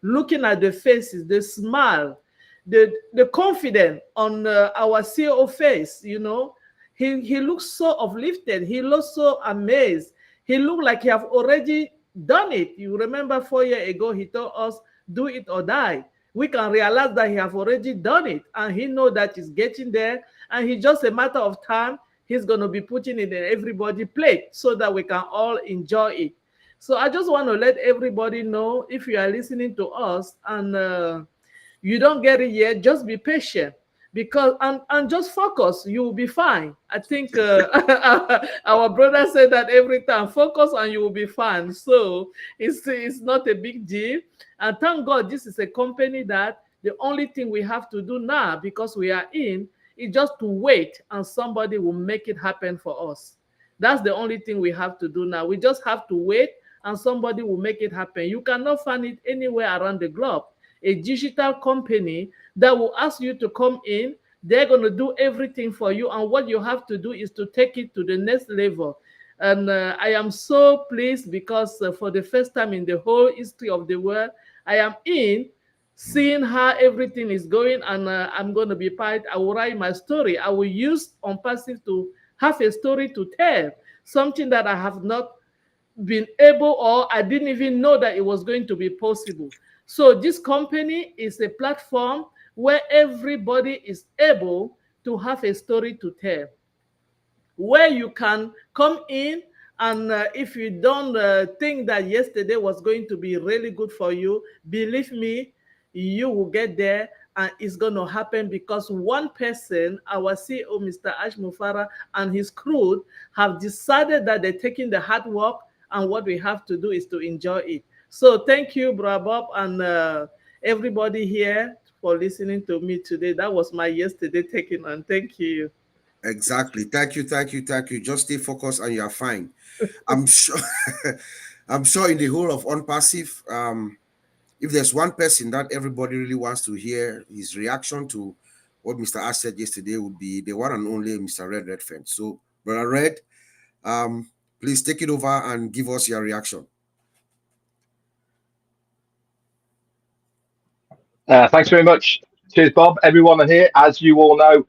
looking at the faces, the smile, the confidence on our CEO face, you know, he looks so uplifted. He looks so amazed. He looked like he have already done it. You remember 4 years ago, he told us, do it or die. We can realize that he have already done it, and he know that he's getting there, and it's just a matter of time. He's going to be putting it in everybody's plate so that we can all enjoy it. So I just want to let everybody know, if you are listening to us and you don't get it yet, just be patient, because and just focus, you will be fine. I think our brother said that every time, focus and you will be fine. So it's not a big deal, and thank God this is a company that the only thing we have to do now, because we are in, is just to wait and somebody will make it happen for us. That's the only thing we have to do now. We just have to wait and somebody will make it happen. You cannot find it anywhere around the globe. A digital company that will ask you to come in, they're going to do everything for you, and what you have to do is to take it to the next level. And I am so pleased because for the first time in the whole history of the world, I am seeing how everything is going, and I'm going to be part. I will write my story. I will use ONPASSIVE to have a story to tell, something that I have not been able, or I didn't even know that it was going to be possible. So this company is a platform where everybody is able to have a story to tell, where you can come in, and if you don't think that yesterday was going to be really good for you, believe me, you will get there, and it's going to happen because one person, our CEO, Mr. Ash Mufara, and his crew have decided that they're taking the hard work, and what we have to do is to enjoy it. So thank you, Bra Bob, and everybody here for listening to me today. That was my yesterday taking on. Thank you. Exactly. Thank you. Thank you. Thank you. Just stay focused and you are fine. I'm sure. I'm sure in the whole of ONPASSIVE, if there's one person that everybody really wants to hear his reaction to what Mr. Ash said yesterday, would be the one and only Mr. Red Redfern. So, Brother Red, please take it over and give us your reaction. Thanks very much. Cheers, Bob. Everyone here, as you all know,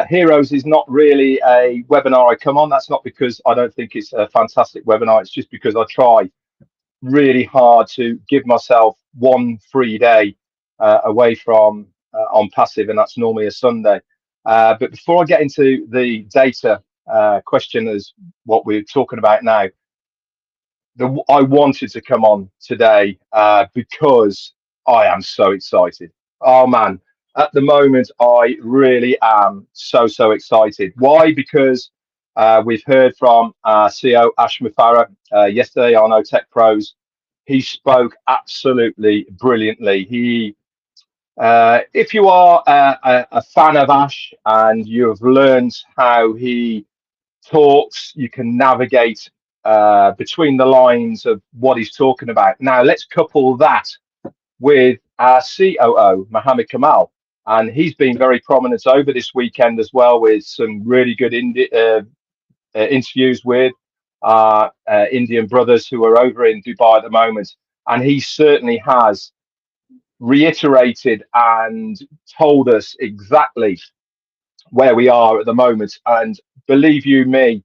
Heroes is not really a webinar I come on. That's not because I don't think it's a fantastic webinar. It's just because I try really hard to give myself one free day away from ONPASSIVE, and that's normally a Sunday. But before I get into the data question, as what we're talking about now, I wanted to come on today because I am so excited. Oh man, at the moment I really am so excited. Why? Because we've heard from CEO Ash Mufara yesterday on OTech Pros. He spoke absolutely brilliantly. He, if you are a fan of Ash and you have learned how he talks, you can navigate between the lines of what he's talking about. Now let's couple that with our COO, Mohammed Kamal, and he's been very prominent over this weekend as well, with some really good interviews with Indian brothers who are over in Dubai at the moment, and he certainly has reiterated and told us exactly where we are at the moment. And believe you me,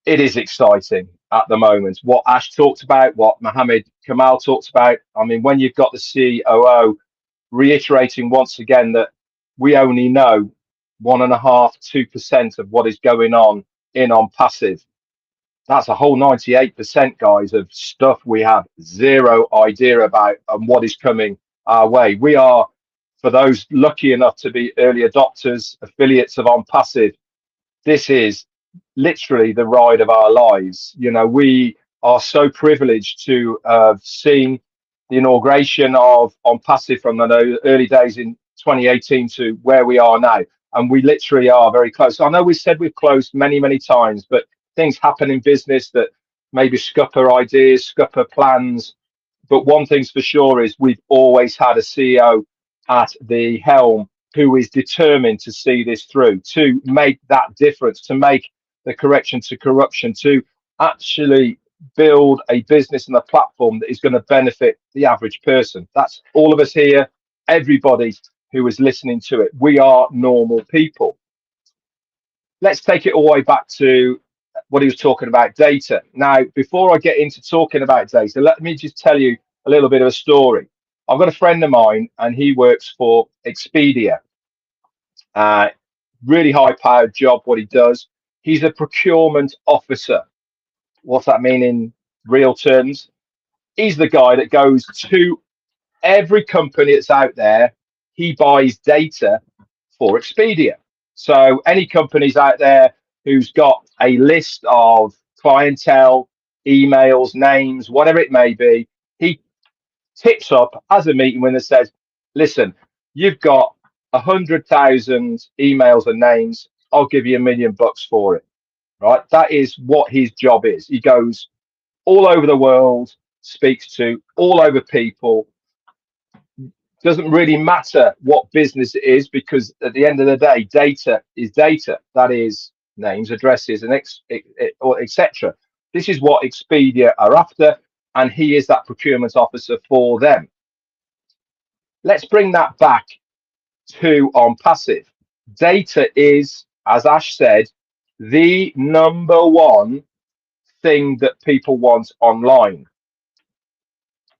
it is exciting at the moment. What Ash talked about, what Mohammed Kamal talked about. I mean, when you've got the COO reiterating once again that we only know 1.5–2% of what is going on in ONPASSIVE, that's a whole 98%, guys, of stuff we have zero idea about and what is coming our way. We are, for those lucky enough to be early adopters, affiliates of ONPASSIVE, this is literally the ride of our lives. You know, we are so privileged to have seen the inauguration of ONPASSIVE from the early days in 2018 to where we are now. and we literally are very close. I know we said we've closed many times, but things happen in business that maybe scupper ideas, scupper plans. But one thing's for sure is we've always had a CEO at the helm who is determined to see this through, to make that difference, to make the correction to corruption, to actually build a business and a platform that is going to benefit the average person. That's all of us here, everybody who is listening to it. We are normal people. Let's take it all the way back to what he was talking about, data. Now, before I get into talking about data, let me just tell you a little bit of a story. I've got a friend of mine and he works for Expedia. Really high-powered job, what he does. He's a procurement officer. What's that mean in real terms? He's the guy that goes to every company that's out there. He buys data for Expedia. So any companies out there who's got a list of clientele, emails, names, whatever it may be, he tips up as a meeting when it says, listen, you've got 100,000 emails and names. I'll give you $1 million for it. Right? That is what his job is. He goes all over the world, speaks to all over people. Doesn't really matter what business it is, because at the end of the day, data is data. That is names, addresses, and etc. This is what Expedia are after, and he is that procurement officer for them. Let's bring that back to ONPASSIVE. Data is, as Ash said, the #1 thing that people want online.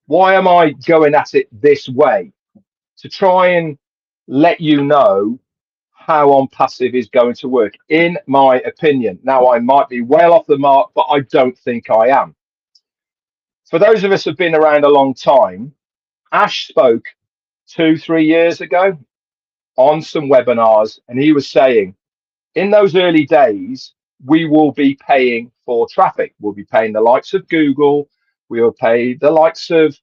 Why am I going at it this way? To try and let you know how ONPASSIVE is going to work, in my opinion. Now, I might be well off the mark, but I don't think I am. For those of us who've been around a long time, Ash spoke 2-3 years ago on some webinars, and he was saying, in those early days, we will be paying for traffic. We'll be paying the likes of Google. We will pay the likes of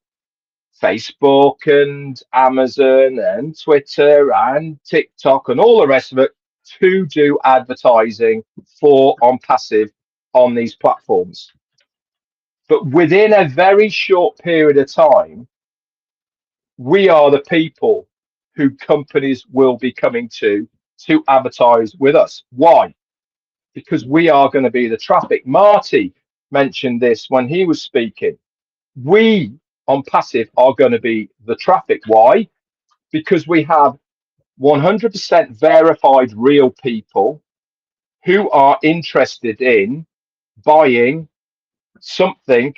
Facebook and Amazon and Twitter and TikTok and all the rest of it to do advertising for ONPASSIVE on these platforms. But within a very short period of time, we are the people who companies will be coming to advertise with us. Why? Because we are going to be the traffic. Marty mentioned this when he was speaking. We ONPASSIVE are going to be the traffic. Why? Because we have 100% verified real people who are interested in buying something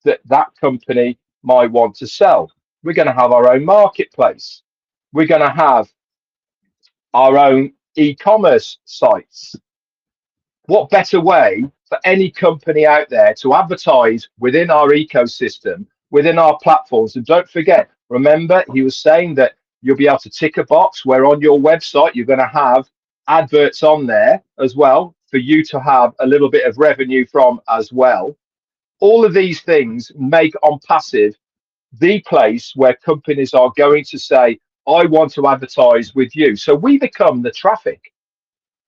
that that company might want to sell. We're going to have our own marketplace. We're going to have our own e-commerce sites. What better way for any company out there to advertise within our ecosystem, within our platforms? And don't forget, remember, he was saying that you'll be able to tick a box where on your website you're going to have adverts on there as well for you to have a little bit of revenue from as well. All of these things make ONPASSIVE the place where companies are going to say, I want to advertise with you. So we become the traffic.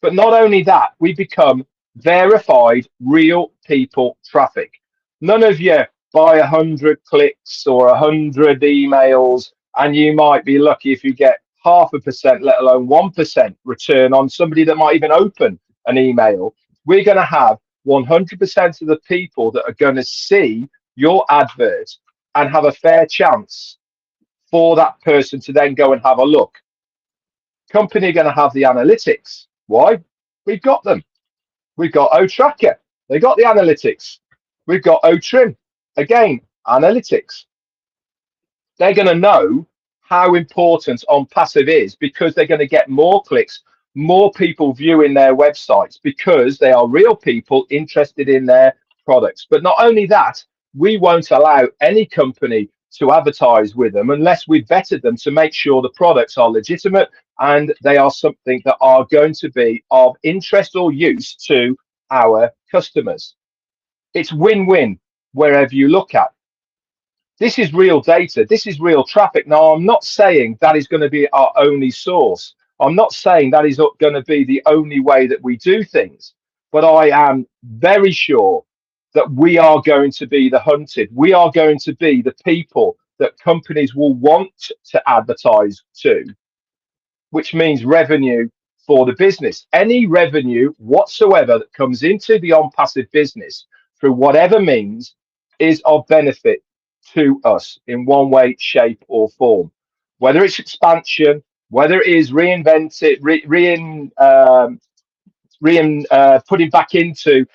But not only that, we become verified real people traffic. None of you buy 100 clicks or 100 emails, and you might be lucky if you get 0.5%, let alone 1% return on somebody that might even open an email. We're going to have 100% of the people that are going to see your advert and have a fair chance for that person to then go and have a look. Company are going to have the analytics. Why? We've got them. We've got OTracker. They got the analytics. We've got OTrim. Again, analytics. They're going to know how important ONPASSIVE is because they're going to get more clicks, more people viewing their websites because they are real people interested in their products. But not only that, we won't allow any company to advertise with them unless we've vetted them to make sure the products are legitimate and they are something that are going to be of interest or use to our customers. It's win-win wherever you look at. This is real data. This is real traffic. Now, I'm not saying that is going to be our only source. I'm not saying that is going to be the only way that we do things, but I am very sure that we are going to be the hunted. We are going to be the people that companies will want to advertise to, which means revenue for the business. Any revenue whatsoever that comes into the ONPASSIVE business through whatever means is of benefit to us in one way, shape, or form. Whether it's expansion, whether it is putting back into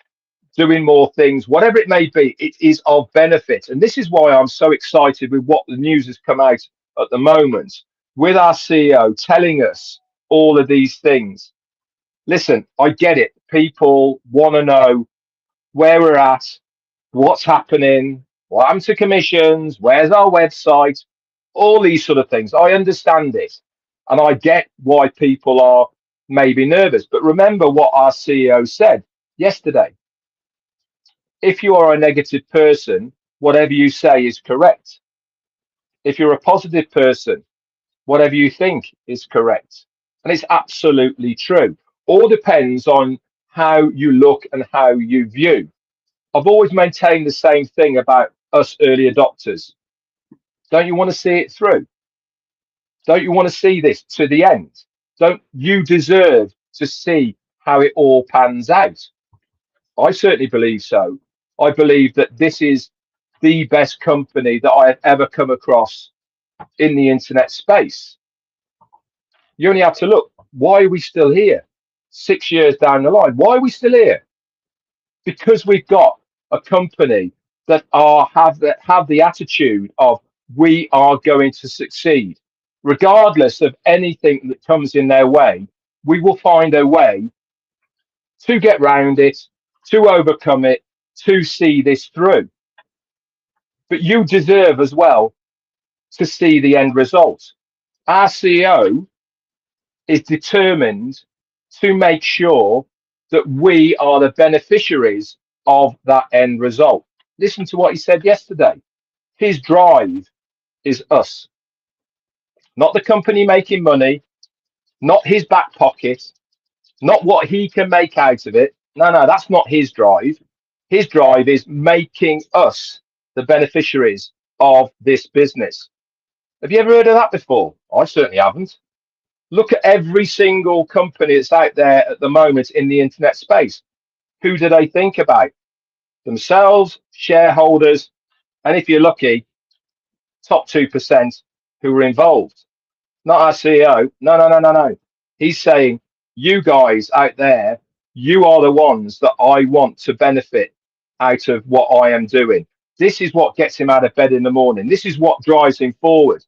doing more things, whatever it may be, it is of benefit. And this is why I'm so excited with what the news has come out at the moment, with our CEO telling us all of these things. Listen, I get it. People want to know where we're at, what's happening, what happened to commissions, where's our website, all these sort of things. I understand it. And I get why people are maybe nervous. But remember what our CEO said yesterday. If you are a negative person, whatever you say is correct. If you're a positive person, whatever you think is correct. And it's absolutely true. All depends on how you look and how you view. I've always maintained the same thing about us early adopters. Don't you want to see it through? Don't you want to see this to the end? Don't you deserve to see how it all pans out? I certainly believe so. I believe that this is the best company that I have ever come across in the internet space. You only have to look. Why are we still here? 6 years down the line. Why are we still here? Because we've got a company that have the attitude of we are going to succeed. Regardless of anything that comes in their way, we will find a way to get round it, to overcome it, to see this through. But you deserve as well to see the end result. Our CEO is determined to make sure that we are the beneficiaries of that end result. Listen to what he said yesterday. His drive is us, not the company making money, not his back pocket, not what he can make out of it. No, that's not his drive. His drive is making us the beneficiaries of this business. Have you ever heard of that before? I certainly haven't. Look at every single company that's out there at the moment in the internet space. Who do they think about? Themselves, shareholders, and if you're lucky, top 2% who are involved. Not our CEO. No. He's saying, you guys out there, you are the ones that I want to benefit out of what I am doing. This is what gets him out of bed in the morning. This is what drives him forward.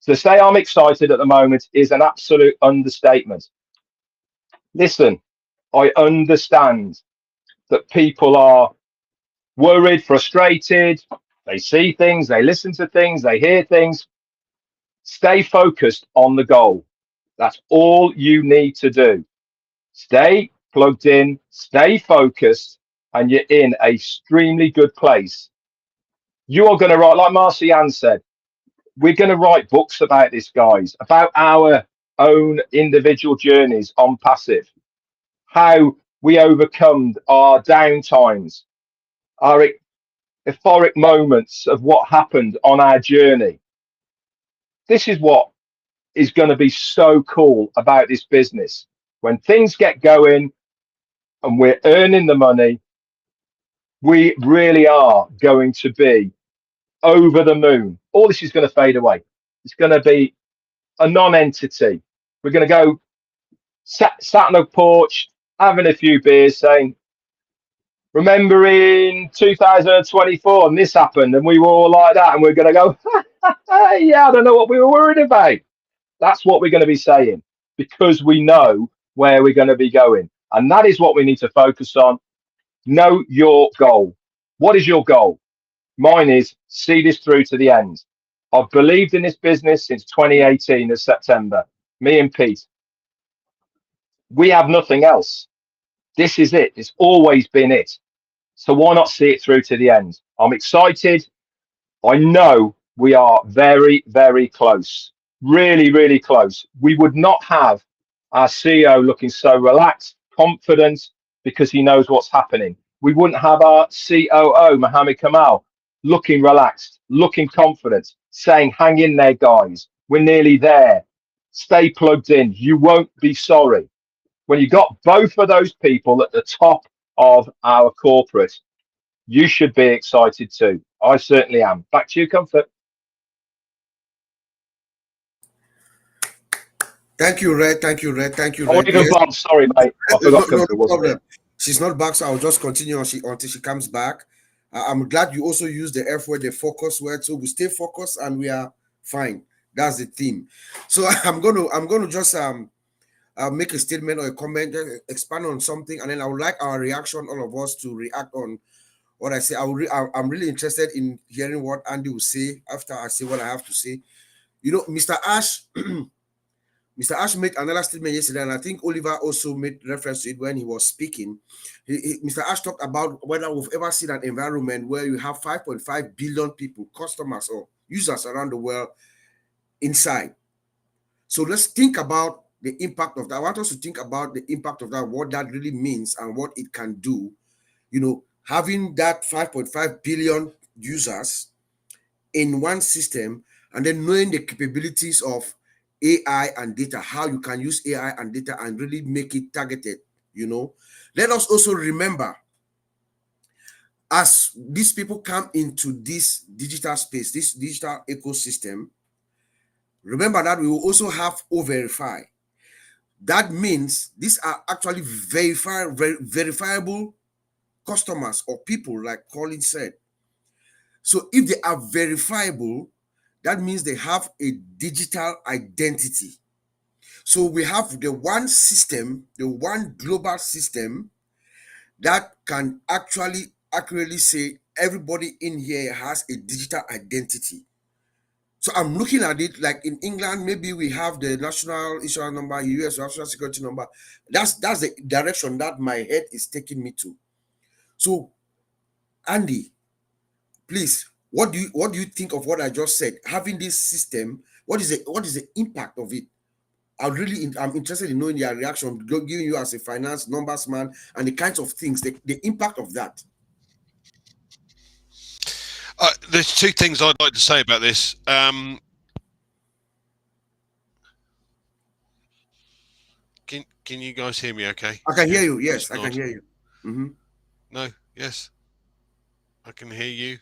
To say I'm excited at the moment is an absolute understatement. Listen, I understand that people are worried, frustrated. They see things, they listen to things, they hear things. Stay focused on the goal. That's all you need to do. Stay plugged in, stay focused, and you're in an extremely good place. You are going to write, like Marcianne said, we're going to write books about this, guys, about our own individual journeys on passive, how we overcome our downtimes, our euphoric moments of what happened on our journey. This is what is going to be so cool about this business. When things get going and we're earning the money, we really are going to be over the moon. All this is going to fade away. It's going to be a non-entity. We're going to go sat on a porch, having a few beers, saying, remember in 2024 and this happened and we were all like that, and we're going to go, yeah, I don't know what we were worried about. That's what we're going to be saying, because we know where we're going to be going. And that is what we need to focus on. Know your goal. What is your goal? Mine is see this through to the end. I've believed in this business since 2018 of September. Me and Pete. We have nothing else. This is it. It's always been it. So why not see it through to the end? I'm excited. I know we are very, very close. Really, really close. We would not have our CEO looking so relaxed, confident, because he knows what's happening. We wouldn't have our COO, Mohammed Kamal, looking relaxed, looking confident, saying, hang in there, guys. We're nearly there. Stay plugged in. You won't be sorry. When you got both of those people at the top of our corporate, you should be excited too. I certainly am. Back to you, Comfort. Thank you, Red. Thank you, Red. Thank you, Oh, Red. even Yes. Bob, sorry, mate. I No, forgot no, Comfort no wasn't here. problem. She's not back, so I'll just continue until she comes back. I'm glad you also use the F word, the focus word, so we stay focused and we are fine. That's the theme. So I'm gonna just make a statement or a comment, expand on something, and then I would like our reaction, all of us, to react on what I say. I'm really interested in hearing what Andy will say after I say what I have to say. You know, Mr. Ash. Mr. Ash made another statement yesterday, and I think Oliver also made reference to it when he was speaking. Mr. Ash talked about whether we've ever seen an environment where you have 5.5 billion people, customers or users around the world inside. So let's think about the impact of that. I want us to think about the impact of that, what that really means and what it can do. You know, having that 5.5 billion users in one system, and then knowing the capabilities of AI and data, how you can use AI and data and really make it targeted. You know, let us also remember, as these people come into this digital space, this digital ecosystem, remember that we will also have O-Verify. That means these are actually verifiable customers or people, like Colin said. So if they are verifiable, that means they have a digital identity. So we have the one system, the one global system that can actually accurately say everybody in here has a digital identity. So I'm looking at it like in England, maybe we have the national insurance number, US national security number. That's the direction that my head is taking me to. So, Andy, please, what do you think of what I just said? Having this system, what is the impact of it? I'm interested in knowing your reaction, giving you as a finance numbers man, and the kinds of things, the impact of that. There's two things I'd like to say about this. Can you guys hear me okay? I can hear you. Just Yes, I can nod. hear you. Mm-hmm. No, yes. I can hear you.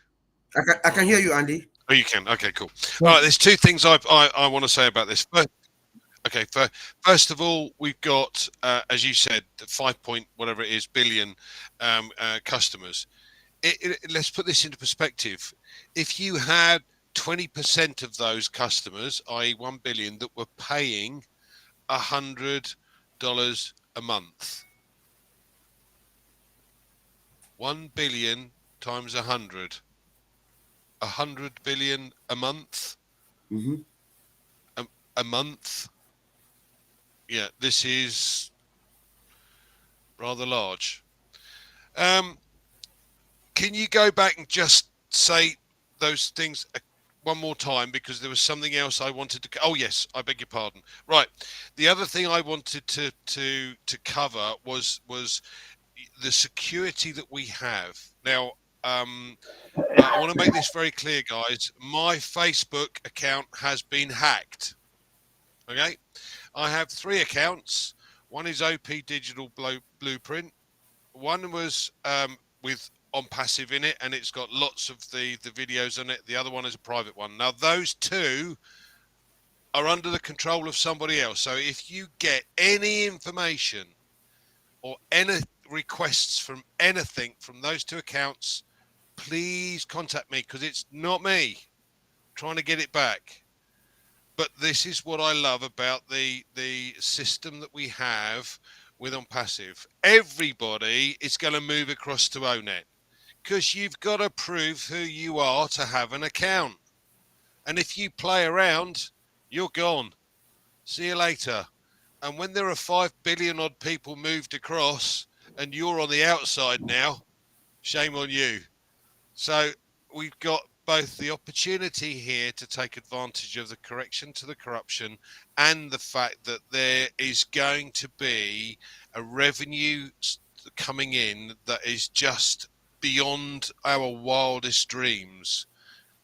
I can hear you, Andy. Oh, you can. Okay, cool. Yeah. All right, there's two things I want to say about this. Okay, first of all, we've got, as you said, 5 point whatever it is billion customers. Let's put this into perspective. If you had 20% of those customers, i.e., 1 billion, that were paying $100 a month, 1 billion times 100 billion a month. Mm-hmm. A month. Yeah, this is rather large. Can you go back and just say those things one more time, because there was something else I wanted to. Oh yes, I beg your pardon. Right, the other thing I wanted to cover was the security that we have now. I want to make this very clear, guys. My Facebook account has been hacked. Okay, I have 3 accounts. One is OP Digital Blueprint. One was with ONPASSIVE in it, and it's got lots of the videos on it. The other one is a private one. Now, those 2 are under the control of somebody else. So if you get any information or any requests from anything from those 2 accounts, please contact me, because it's not me trying to get it back. But this is what I love about the system that we have with ONPASSIVE. Everybody is going to move across to ONET, because you've got to prove who you are to have an account. And if you play around, you're gone. See you later. And when there are 5 billion odd people moved across and you're on the outside now, shame on you. So we've got both the opportunity here to take advantage of the correction to the corruption and the fact that there is going to be a revenue coming in that is just beyond our wildest dreams.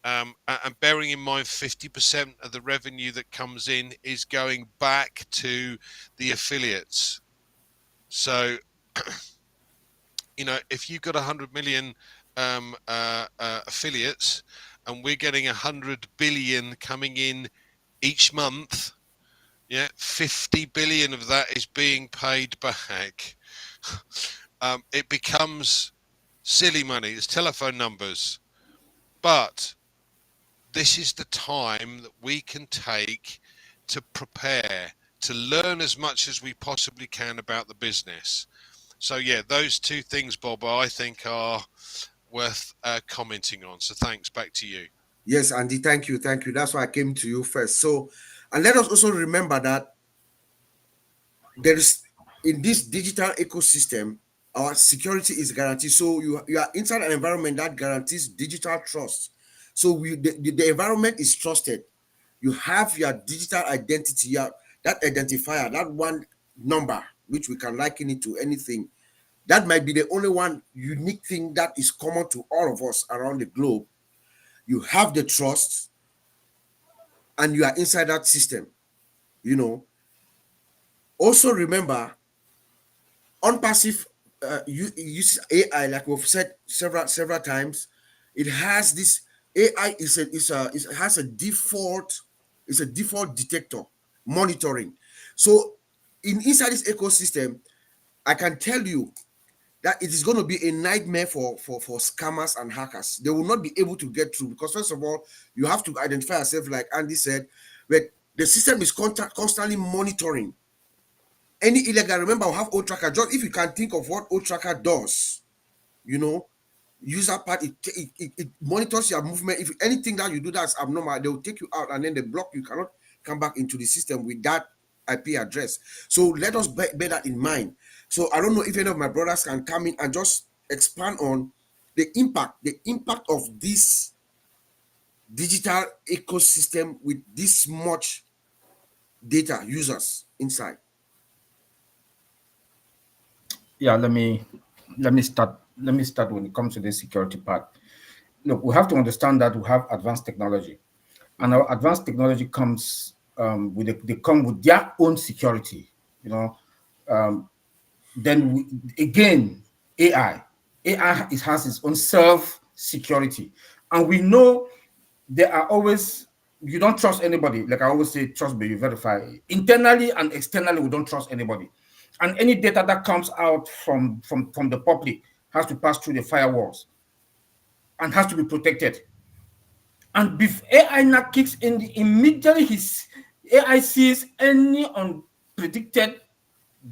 And bearing in mind 50% of the revenue that comes in is going back to the affiliates. So, you know, if you've got 100 million affiliates and we're getting 100 billion coming in each month, yeah, 50 billion of that is being paid back. It becomes silly money. It's telephone numbers. But this is the time that we can take to prepare, to learn as much as we possibly can about the business. So yeah, those two things, Bob, I think are worth commenting on. So thanks, back to you. Yes, Andy, thank you. That's why I came to you first. So, and let us also remember that there is, in this digital ecosystem, our security is guaranteed. So you are inside an environment that guarantees digital trust. So the environment is trusted. You have your digital identity, that identifier, that one number, which we can liken it to anything. That might be the only one unique thing that is common to all of us around the globe. You have the trust and you are inside that system, you know. Also remember, ONPASSIVE uses AI, like we've said several times. It has this AI it has a default, it's a default detector monitoring. So inside this ecosystem, I can tell you that it is going to be a nightmare for scammers and hackers. They will not be able to get through because, first of all, you have to identify yourself, like Andy said, but the system is constantly monitoring any illegal. Remember, we have O-Tracker. Just if you can think of what O-Tracker does, you know, user part, it monitors your movement. If anything that you do that's abnormal, they will take you out and then they block you. Cannot come back into the system with that IP address. So let us bear that in mind. So I don't know if any of my brothers can come in and just expand on the impact of this digital ecosystem with this much data users inside. Yeah, let me start when it comes to the security part. Look, we have to understand that we have advanced technology, and our advanced technology comes they come with their own security, you know. Then again, AI has its own self security, and we know there are always, you don't trust anybody. Like I always say, trust but you verify. Internally and externally, we don't trust anybody. And any data that comes out from the public has to pass through the firewalls and has to be protected. And if AI now kicks in, immediately his AI sees any unpredicted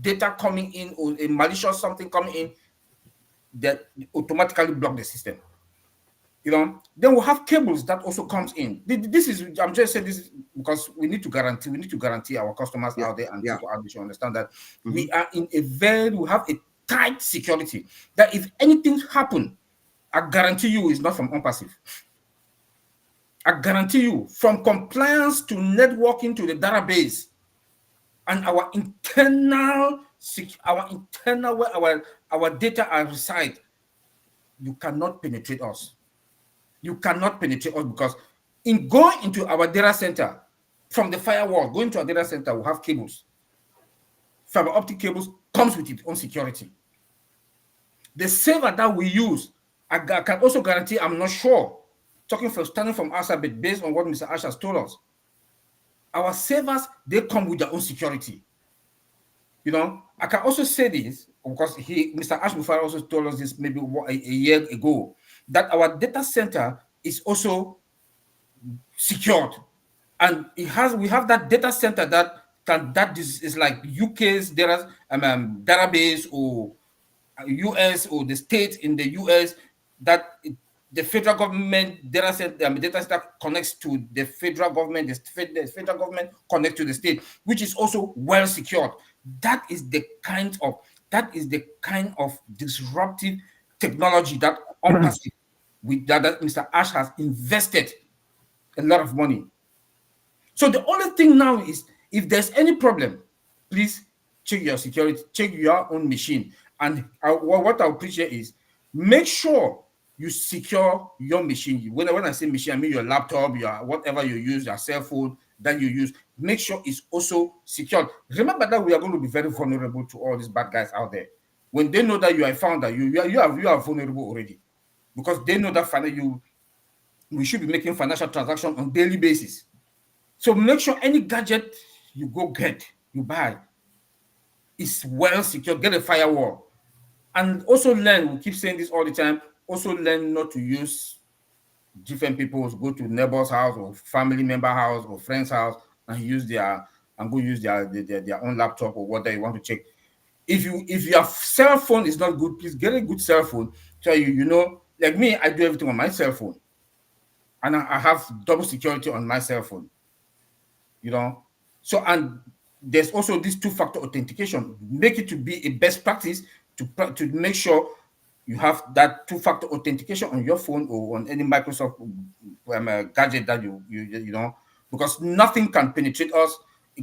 data coming in or a malicious something coming in, that automatically block the system. You know, then we have cables that also comes in. This is, I'm just saying this because we need to guarantee our customers out there and people out there should understand that we are in we have a tight security that if anything happen, I guarantee you it's not from ONPASSIVE. I guarantee you, from compliance to networking to the database and our internal where our data are reside, you cannot penetrate us. You cannot penetrate us because in going into our data center from the firewall, going to our data center, we have cables. Fiber optic cables comes with its own security. The server that we use, I can also guarantee, I'm not sure, starting from outside, but based on what Mr. Ash has told us, our servers, they come with their own security. You know, I can also say this because Mr. Ash Mufara also told us this maybe a year ago, that our data center is also secured, and we have that data center that is like UK's database or US or the state in the US that the federal government data center connects to the federal government. The federal government connects to the state, which is also well secured. That is the kind of disruptive technology that ONPASSIVE that Mr. Ash has invested a lot of money. So the only thing now is, if there's any problem, please check your security, check your own machine. And what I appreciate is, make sure you secure your machine. When I say machine, I mean your laptop, your whatever you use, your cell phone that you use. Make sure it's also secured. Remember that we are going to be very vulnerable to all these bad guys out there. When they know that you are a founder, you are vulnerable already, because they know that we should be making financial transactions on daily basis. So make sure any gadget you buy is well secured. Get a firewall. And also learn, we keep saying this all the time, also learn not to use different people's, go to neighbor's house or family member house or friend's house and use their own laptop or whatever you want to check. If your cell phone is not good, please get a good cell phone. So like me, I do everything on my cell phone. And I have double security on my cell phone. So, and there's also this two-factor authentication. Make it to be a best practice to make sure you have that two-factor authentication on your phone or on any Microsoft gadget that you know, because nothing can penetrate us.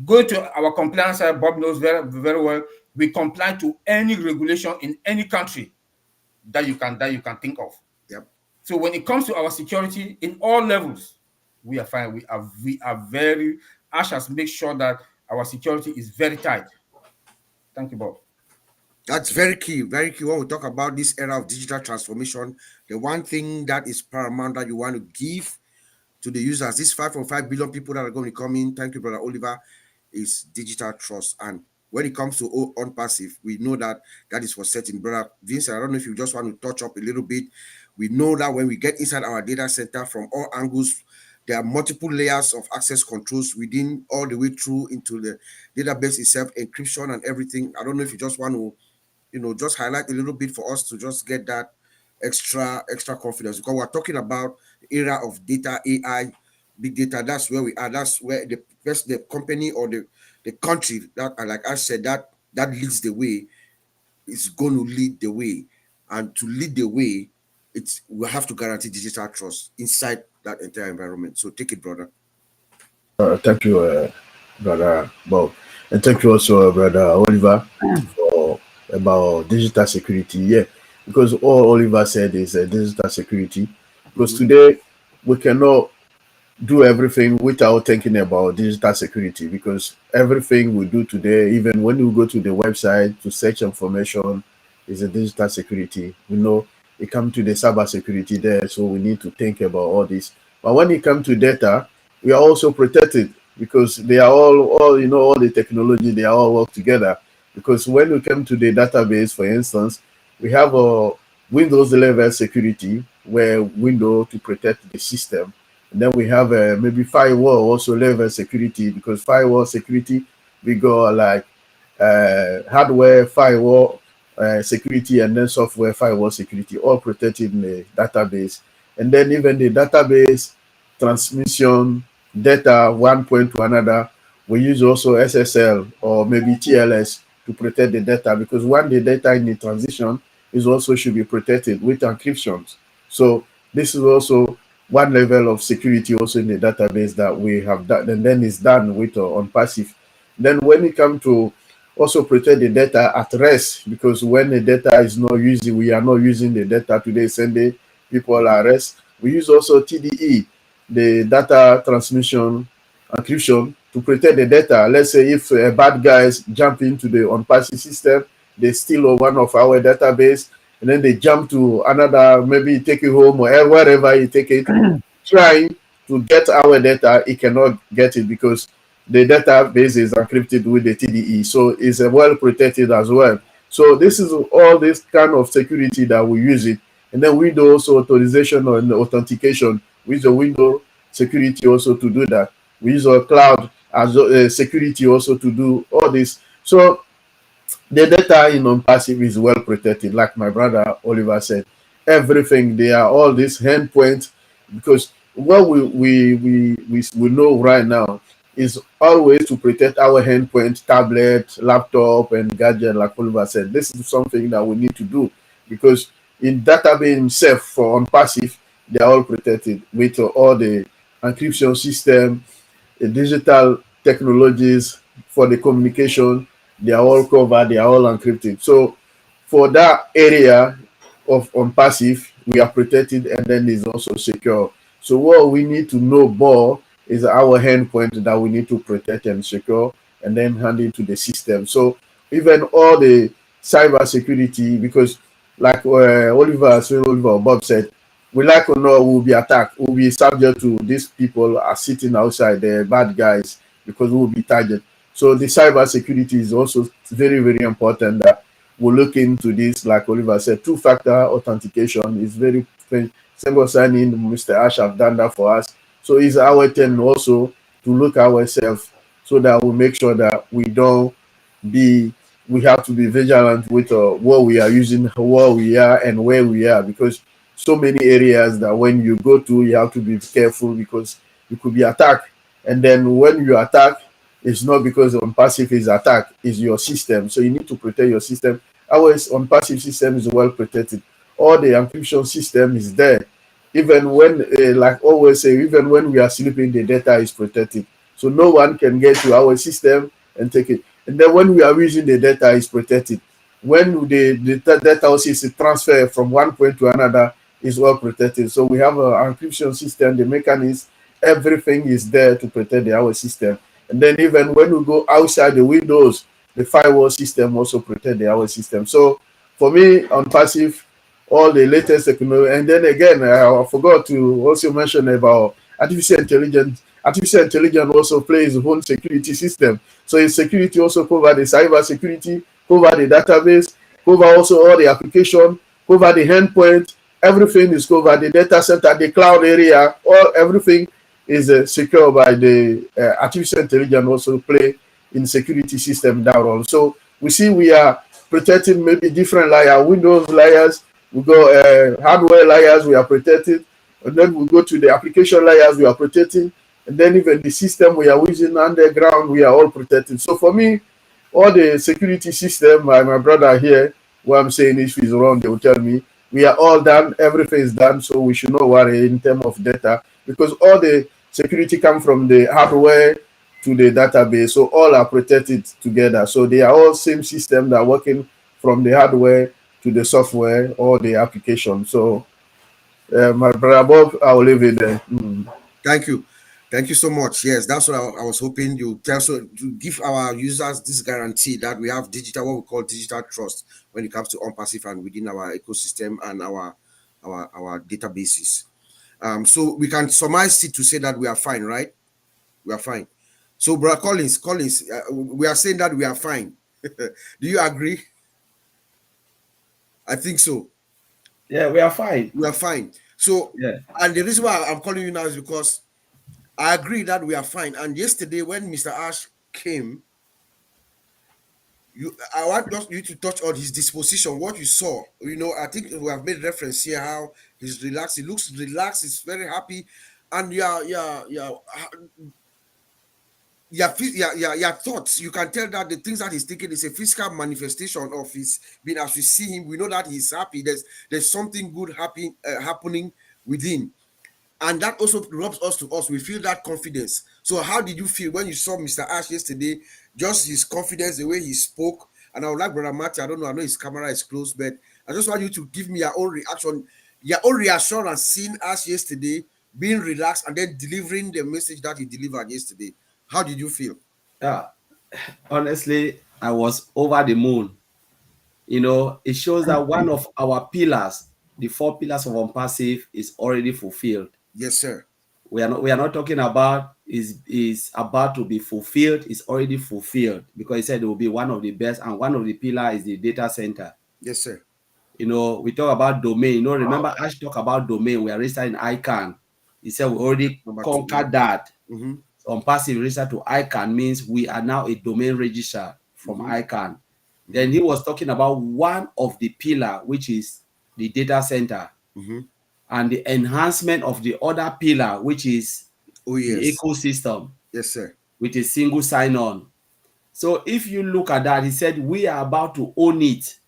Go to our compliance side, Bob knows very, very well. We comply to any regulation in any country that you can think of. Yep. So when it comes to our security in all levels, we are fine. We are very. Ash has make sure that our security is very tight. Thank you, Bob. That's very key, very key. When we talk about this era of digital transformation, the one thing that is paramount that you want to give to the users, these 5.5 billion people that are going to come in, thank you, Brother Oliver, is digital trust. And when it comes to ONPASSIVE, we know that is for certain. Brother Vincent, I don't know if you just want to touch up a little bit. We know that when we get inside our data center from all angles, there are multiple layers of access controls within all the way through into the database itself, encryption and everything. I don't know if you just want to, just highlight a little bit for us to just get that extra confidence, because we're talking about the era of data, AI, big data. That's where we are. That's where the company or the country that, like I said, that leads the way is going to lead the way. And to lead the way, we have to guarantee digital trust inside that entire environment. So take it, brother. Thank you, Brother Bob. And thank you also, Brother Oliver, for about digital security. Yeah, because all Oliver said is digital security. Because today we cannot do everything without thinking about digital security, because everything we do today, even when you go to the website to search information, is a digital security. It comes to the cyber security there, so we need to think about all this. But when it comes to data, we are also protected, because they are all all the technology, they are all work together. Because when we come to the database, for instance, we have a Windows level security, where Windows to protect the system. And then we have maybe firewall also level security, because firewall security, we go like hardware firewall security, and then software firewall security, all protected in the database. And then even the database transmission data one point to another, we use also SSL or maybe TLS to protect the data, because when the data in the transition is also should be protected with encryptions. So this is also one level of security also in the database that we have done, and then it's done with ONPASSIVE. Then when it comes to also protect the data at rest, because when the data is not using, we are not using the data today, Sunday, people are at rest. We use also TDE, the data transmission encryption, to protect the data. Let's say if bad guys jump into the ONPASSIVE system, they steal one of our database, and then they jump to another, maybe take it home or wherever you take it, trying to get our data, it cannot get it, because the database is encrypted with the TDE. So it's well protected as well. So this is all this kind of security that we use it. And then we do also authorization and authentication with the window security also to do that. We use our cloud as security also to do all this. So the data in ONPASSIVE is well protected, like my brother Oliver said. Everything, they are all these endpoints, because what we know right now is always to protect our endpoint, tablet, laptop, and gadget, like Oliver said. This is something that we need to do, because in database itself for ONPASSIVE, they are all protected with all the encryption system, the digital technologies for the communication. They are all covered, they are all encrypted. So for that area of on passive, we are protected, and then it's also secure. So what we need to know more is our endpoint that we need to protect and secure, and then hand it to the system. So even all the cyber security, because like Oliver Bob said, we like or not, will be attacked, will be subject to these people are sitting outside, the bad guys, because we will be targeted. So the cyber security is also very, very important that we look into this. Like Oliver said, two-factor authentication is very single sign-in. Mr. Ash have done that for us. So it's our turn also to look ourselves so that we make sure that we don't be, we have to be vigilant with what we are using, what we are, and where we are, because so many areas that when you go to, you have to be careful because you could be attacked. And then when you attack, it's not because on passive is attack, it's your system. So you need to protect your system. Our on passive system is well protected. All the encryption system is there. Even when, like always say, even when we are sleeping, the data is protected. So no one can get to our system and take it. And then when we are using, the data is protected. When the data also is transfer from one point to another, is well protected. So we have an encryption system, the mechanism, everything is there to protect our system. And then even when we go outside the windows, the firewall system also protect our system. So for me, on passive, all the latest technology. And then again, I forgot to also mention about artificial intelligence. Artificial intelligence also plays its own security system. So its security also cover the cyber security, cover the database, cover also all the application, cover the endpoint. Everything is covered. The data center, the cloud area, all everything is secure by the artificial intelligence. Also play in security system that role. So we see we are protecting maybe different layers, Windows layers. We go hardware layers, we are protected, and then we go to the application layers, we are protecting, and then even the system we are using underground, we are all protected. So for me, all the security system, my brother here, what I'm saying, if he's wrong, they will tell me. We are all done, everything is done, so we should not worry in terms of data, because all the security come from the hardware to the database, so all are protected together. So they are all same system that are working from the hardware to the software or the application. So my brother Bob, I'll leave it there. Thank you. Thank you so much. Yes, that's what I was hoping you tell, so to give our users this guarantee that we have digital, what we call digital trust when it comes to ONPASSIVE and within our ecosystem and our databases. So we can surmise it to say that we are fine, right? We are fine. So, Brother Collins, we are saying that we are fine. Do you agree? I think so. Yeah, we are fine. We are fine. So, Yeah. and the reason why I'm calling you now is because I agree that we are fine. And yesterday, when Mr. Ash came, I want you to touch on his disposition, what you saw. You know, I think we have made reference here how he's relaxed. He looks relaxed. He's very happy, and your thoughts. You can tell that the things that he's thinking is a physical manifestation of his being. As we see him, we know that he's happy. There's something good happening within. And that also rubs us to us. We feel that confidence. So how did you feel when you saw Mr. Ash yesterday? Just his confidence, the way he spoke. And I would like Brother Matthew, I know his camera is closed, but I just want you to give me your own reaction, your own reassurance seeing Ash yesterday, being relaxed, and then delivering the message that he delivered yesterday. How did you feel? Honestly, I was over the moon. You know, it shows that one of our pillars, the 4 pillars of ONPASSIVE, is already fulfilled. Yes, sir. We are not talking about is about to be fulfilled. It's already fulfilled, because he said it will be one of the best, and one of the pillars is the data center. Yes, sir. You know, we talk about domain. You know, remember Ash talk about domain. We are registered in ICANN. He said we already conquered that. Mm-hmm. ONPASSIVE registered to ICANN means we are now a domain register from ICANN. Then he was talking about one of the pillar, which is the data center, and the enhancement of the other pillar, which is the ecosystem. Yes, sir. With a single sign-on. So if you look at that, he said we are about to own it.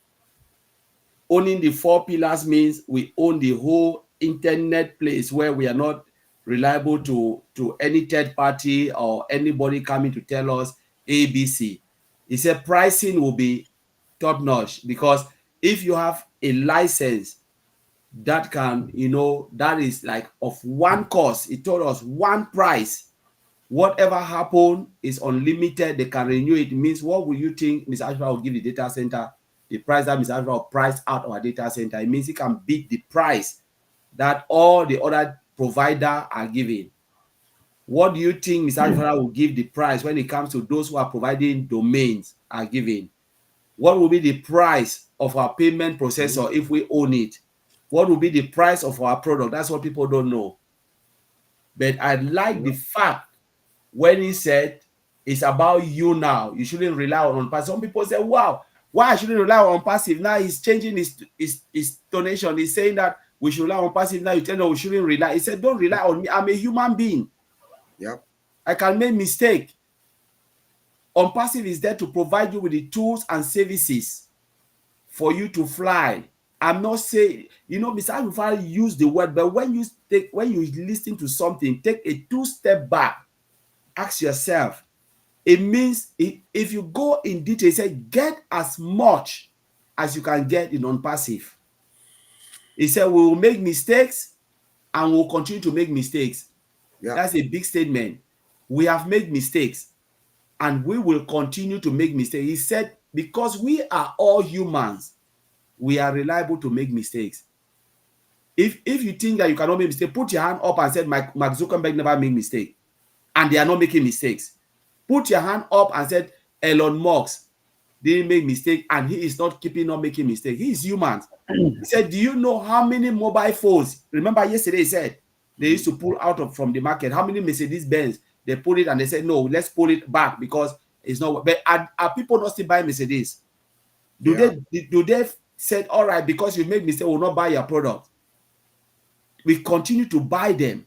Owning the 4 pillars means we own the whole internet place where we are not reliable to any third party or anybody coming to tell us ABC. He said pricing will be top notch, because if you have a license that can, that is like of one cost, he told us one price, whatever happen is unlimited, they can renew it. Means, what will you think Mr. Ashford will give the data center? The price that Mr. Ashford will price out our data center, it means he can beat the price that all the other provider are giving. What do you think Mr. Ashford will give the price when it comes to those who are providing domains are giving? What will be the price of our payment processor if we own it? What will be the price of our product? That's what people don't know. But I like the fact when he said it's about you now. You shouldn't rely on passive. Some people say, wow, why I shouldn't rely on passive? Now he's changing his donation. He's saying that we should rely on passive. Now you tell me we shouldn't rely. He said, don't rely on me. I'm a human being. Yeah. I can make mistake. ONPASSIVE is there to provide you with the tools and services for you to fly. I'm not saying, Mr. Alufari use the word, but when you listen to something, take a 2-step back. Ask yourself. It means if you go in detail, say get as much as you can get in ONPASSIVE. He said we will make mistakes and we'll continue to make mistakes. Yeah. That's a big statement. We have made mistakes and we will continue to make mistakes. He said because we are all humans, we are reliable to make mistakes. If you think that you cannot make mistakes, put your hand up and say Mark Zuckerberg never made mistake, and they are not making mistakes. Put your hand up and said Elon Musk didn't make mistake and he is not keeping on making mistakes. He is human. He said, do you know how many mobile phones? Remember yesterday he said they used to pull out from the market. How many Mercedes-Benz? They pull it and they said, no, let's pull it back because it's not. But are people not still buying Mercedes? Do they said, all right, because you made mistake, we'll not buy your product? We continue to buy them,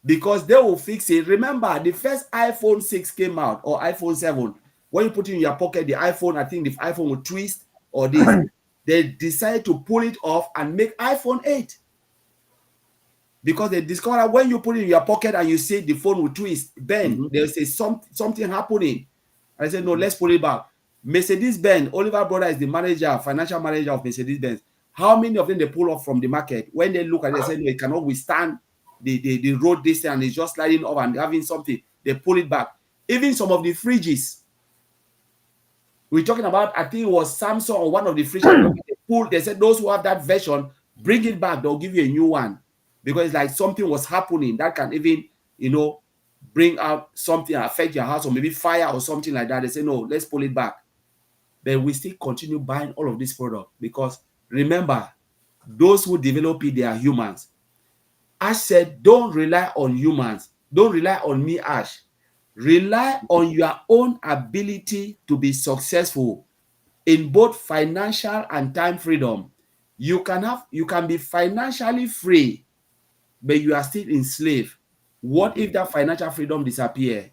because they will fix it. Remember, the first iPhone 6 came out, or iPhone 7. When you put it in your pocket, the iPhone, I think the iPhone will twist or this. They decided to pull it off and make iPhone 8. Because they discovered when you put it in your pocket and you see the phone will twist, then they'll say something happening. I said, no, let's pull it back. Mercedes-Benz, Oliver Brother is the financial manager of Mercedes-Benz. How many of them they pull off from the market? When they look at it, they say, no, it cannot withstand the road distance and it's just sliding off and having something. They pull it back. Even some of the fridges. We're talking about, I think it was Samsung or one of the fridges. They said those who have that version, bring it back. They'll give you a new one. Because it's like something was happening that can even, bring out something, affect your house or maybe fire or something like that. They say, no, let's pull it back. But we still continue buying all of this product because remember, those who develop it, they are humans. Ash said, don't rely on humans. Don't rely on me, Ash. Rely on your own ability to be successful in both financial and time freedom. You can be financially free, but you are still enslaved. What if that financial freedom disappear?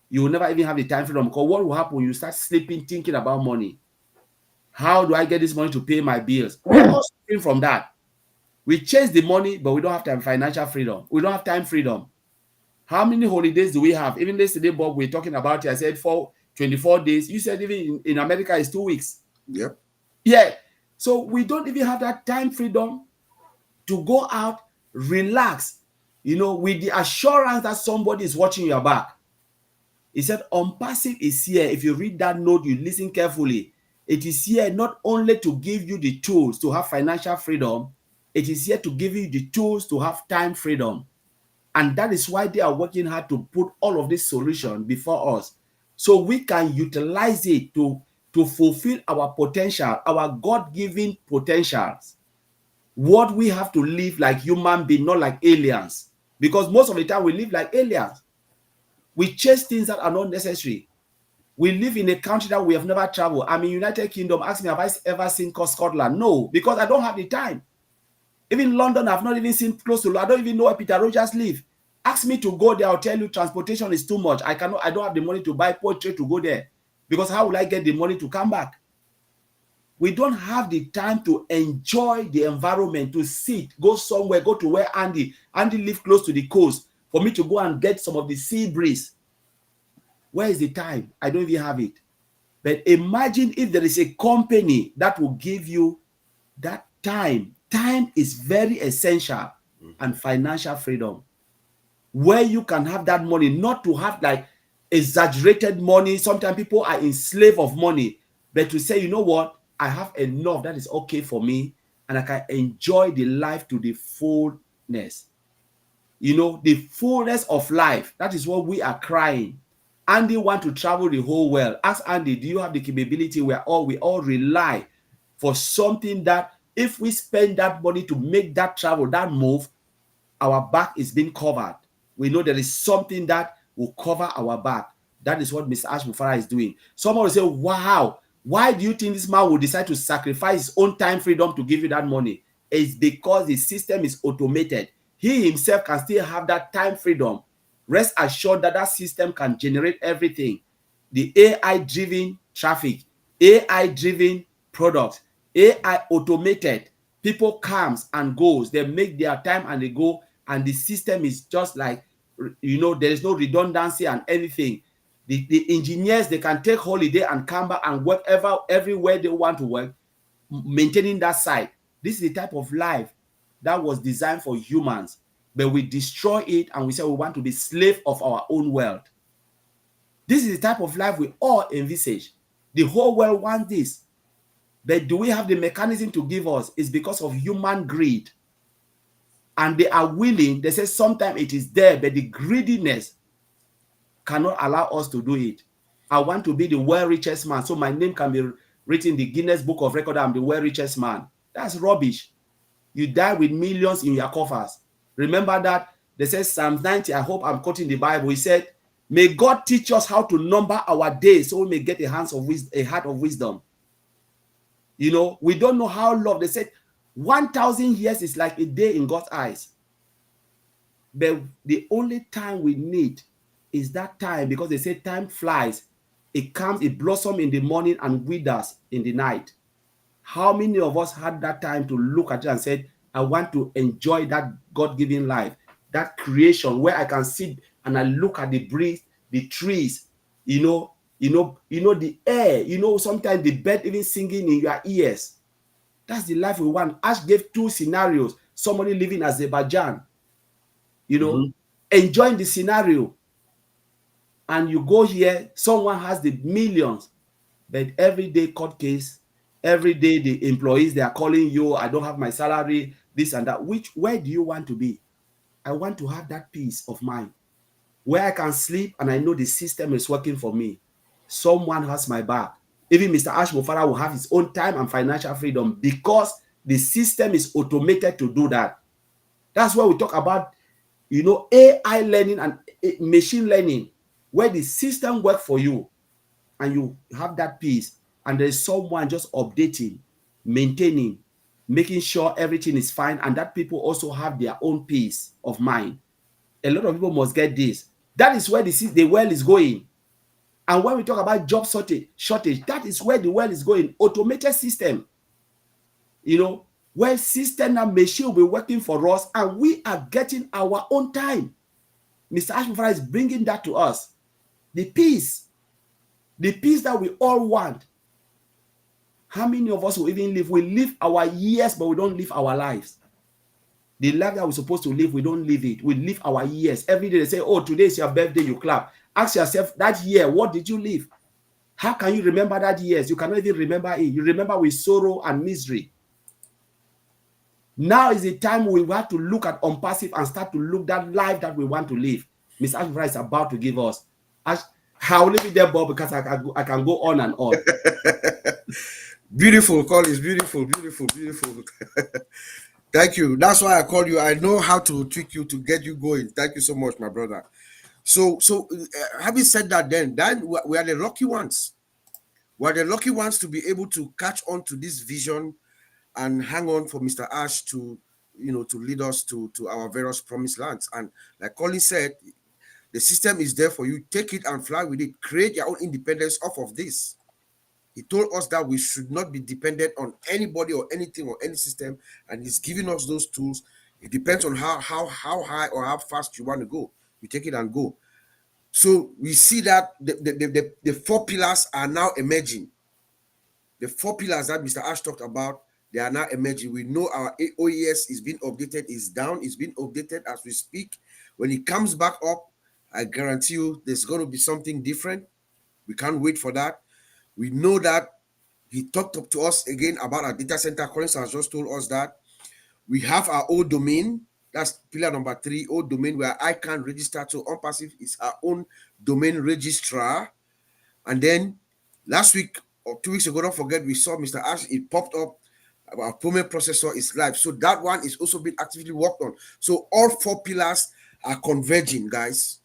You will never even have the time freedom, because what will happen? You start sleeping, thinking about money. How do I get this money to pay my bills? We're all suffering from that. We chase the money, but we don't have time, financial freedom. We don't have time freedom. How many holidays do we have? Even yesterday, Bob, we're talking about it. I said 24 days. You said even in America, it's 2 weeks. Yep. Yeah. So we don't even have that time freedom to go out, relax, with the assurance that somebody is watching your back. He said, ONPASSIVE is here. If you read that note, you listen carefully. It is here not only to give you the tools to have financial freedom, it is here to give you the tools to have time freedom. And that is why they are working hard to put all of this solution before us, so we can utilize it to fulfill our potential, our God-given potentials. What we have to live like human beings, not like aliens. Because most of the time we live like aliens. We chase things that are not necessary. We live in a country that we have never traveled. I'm in United Kingdom. Ask me, have I ever seen Scotland? No, because I don't have the time. Even London, I've not even seen close to. I don't even know where Peter Rogers lives. Ask me to go there, I'll tell you transportation is too much. I don't have the money to buy portrait to go there. Because how will I get the money to come back? We don't have the time to enjoy the environment, to sit, go somewhere, go to where Andy lives close to the coast, for me to go and get some of the sea breeze. Where is the time? I don't even have it. But imagine if there is a company that will give you that time. Time is very essential, and financial freedom, where you can have that money, not to have like exaggerated money. Sometimes people are enslaved of money, but to say, you know what, I have enough that is okay for me, and I can enjoy the life to the fullness. You know, the fullness of life. That is what we are crying. Andy want to travel the whole world. Ask Andy, do you have the capability? We all rely for something that if we spend that money to make that travel, that move, our back is being covered. We know there is something that will cover our back. That is what Mr. Ash Mufara is doing. Someone will say, wow, why do you think this man will decide to sacrifice his own time freedom to give you that money? It's because the system is automated. He himself can still have that time freedom. Rest assured that that system can generate everything. The AI-driven traffic, AI-driven products, AI automated. People comes and goes. They make their time and they go, and the system is just like, you know, there is no redundancy and anything. The engineers, they can take holiday and come back and work everywhere they want to work, maintaining that site. This is the type of life that was designed for humans, but we destroy it and we say we want to be slave of our own world. This is the type of life we all envisage. The whole world wants this. But do we have the mechanism to give us? It's because of human greed. And they are willing, they say sometimes it is there, but the greediness cannot allow us to do it. I want to be the world richest man, so my name can be written in the Guinness Book of Record. I'm the world richest man. That's rubbish. You die with millions in your coffers. Remember that they said Psalm 90, I hope I'm quoting the Bible. He said, may God teach us how to number our days so we may get a heart of wisdom. You know, we don't know how long. They said 1,000 years is like a day in God's eyes. But the only time we need is that time, because they say time flies. It comes, it blossoms in the morning and withers in the night. How many of us had that time to look at it and said, I want to enjoy that God-given life, that creation where I can sit and I look at the breeze, the trees, you know, the air, sometimes the bird even singing in your ears. That's the life we want. Ash gave two scenarios. Somebody living in Azerbaijan, enjoying the scenario. And you go here, someone has the millions, but every day court case, every day the employees, they are calling you, I don't have my salary, this and that. Where do you want to be? I want to have that peace of mind where I can sleep and I know the system is working for me. Someone has my back. Even Mr. Ash Mufara will have his own time and financial freedom because the system is automated to do that. That's why we talk about, AI learning and machine learning, where the system works for you and you have that peace, and there's someone just updating, maintaining, making sure everything is fine, and that people also have their own peace of mind. A lot of people must get this. That is where the world is going. And when we talk about job shortage, that is where the world is going. Automated system, where system and machine will be working for us, and we are getting our own time. Mr. Ashmufara is bringing that to us. The peace that we all want. How many of us will even live? We live our years, but we don't live our lives. The life that we're supposed to live, we don't live it. We live our years. Every day they say, oh, today is your birthday, you clap. Ask yourself, that year, what did you live? How can you remember that years? You cannot even remember it. You remember with sorrow and misery. Now is the time we have to look at ONPASSIVE and start to look that life that we want to live. Ms. Ashmufara is about to give us. I'll leave it there, Bob, because I can go on and on. Beautiful, Collins. Beautiful. Thank you. That's why I called you. I know how to trick you to get you going. Thank you so much, my brother. So having said that, then we are the lucky ones. We are the lucky ones to be able to catch on to this vision and hang on for Mr. Ash to lead us to our various promised lands. And like Colin said, the system is there for you. Take it and fly with it. Create your own independence off of this. He told us that we should not be dependent on anybody or anything or any system, and he's giving us those tools. It depends on how high or how fast you want to go. You take it and go. So we see that the 4 pillars are now emerging. The 4 pillars that Mr. Ash talked about, they are now emerging. We know our OES is being updated, is down, is being updated as we speak. When it comes back up, I guarantee you there's going to be something different. We can't wait for that. We know that he talked up to us again about our data center. Collins has just told us that we have our own domain. That's pillar number 3, old domain, where I can register. So ONPASSIVE is our own domain registrar. And then last week or 2 weeks ago, don't forget, we saw Mr. Ash, it popped up. Our payment processor is live. So that one is also being actively worked on. So all 4 pillars are converging, guys.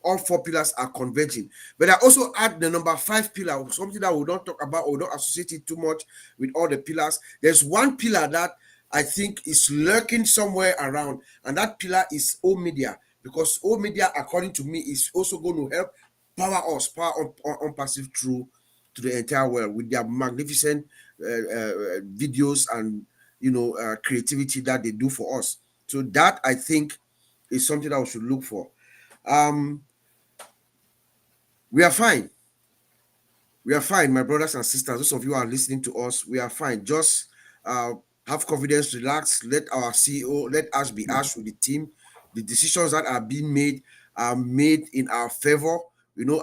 All 4 pillars are converging. But I also add the number 5 pillar, something that we don't talk about or don't associate it too much with all the pillars. There's one pillar that I think is lurking somewhere around, and that pillar is O Media, because O Media, according to me, is also going to help power us, power on passive through to the entire world with their magnificent videos and creativity that they do for us. So that, I think, is something that we should look for. We are fine. We are fine, my brothers and sisters. Those of you who are listening to us, we are fine. Just have confidence, relax. Let our CEO, let Ash be Ash with the team. The decisions that are being made are made in our favor.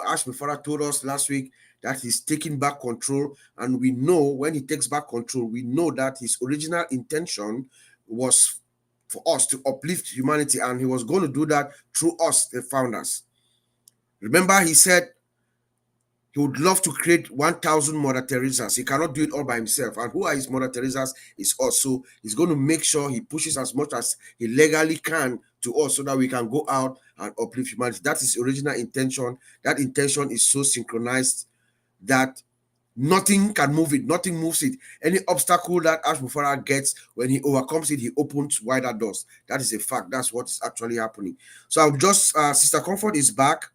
Ash Mufara told us last week that he's taking back control. And we know when he takes back control, we know that his original intention was for us to uplift humanity. And he was going to do that through us, the founders. Remember, he said he would love to create 1,000 Mother Teresas. He cannot do it all by himself. And who are his Mother Teresas is us. So he's going to make sure he pushes as much as he legally can to us so that we can go out and uplift humanity. That is his original intention. That intention is so synchronized that nothing can move it. Nothing moves it. Any obstacle that Ash Mufara gets, when he overcomes it, he opens wider doors. That is a fact. That's what is actually happening. So I'll just, Sister Comfort is back.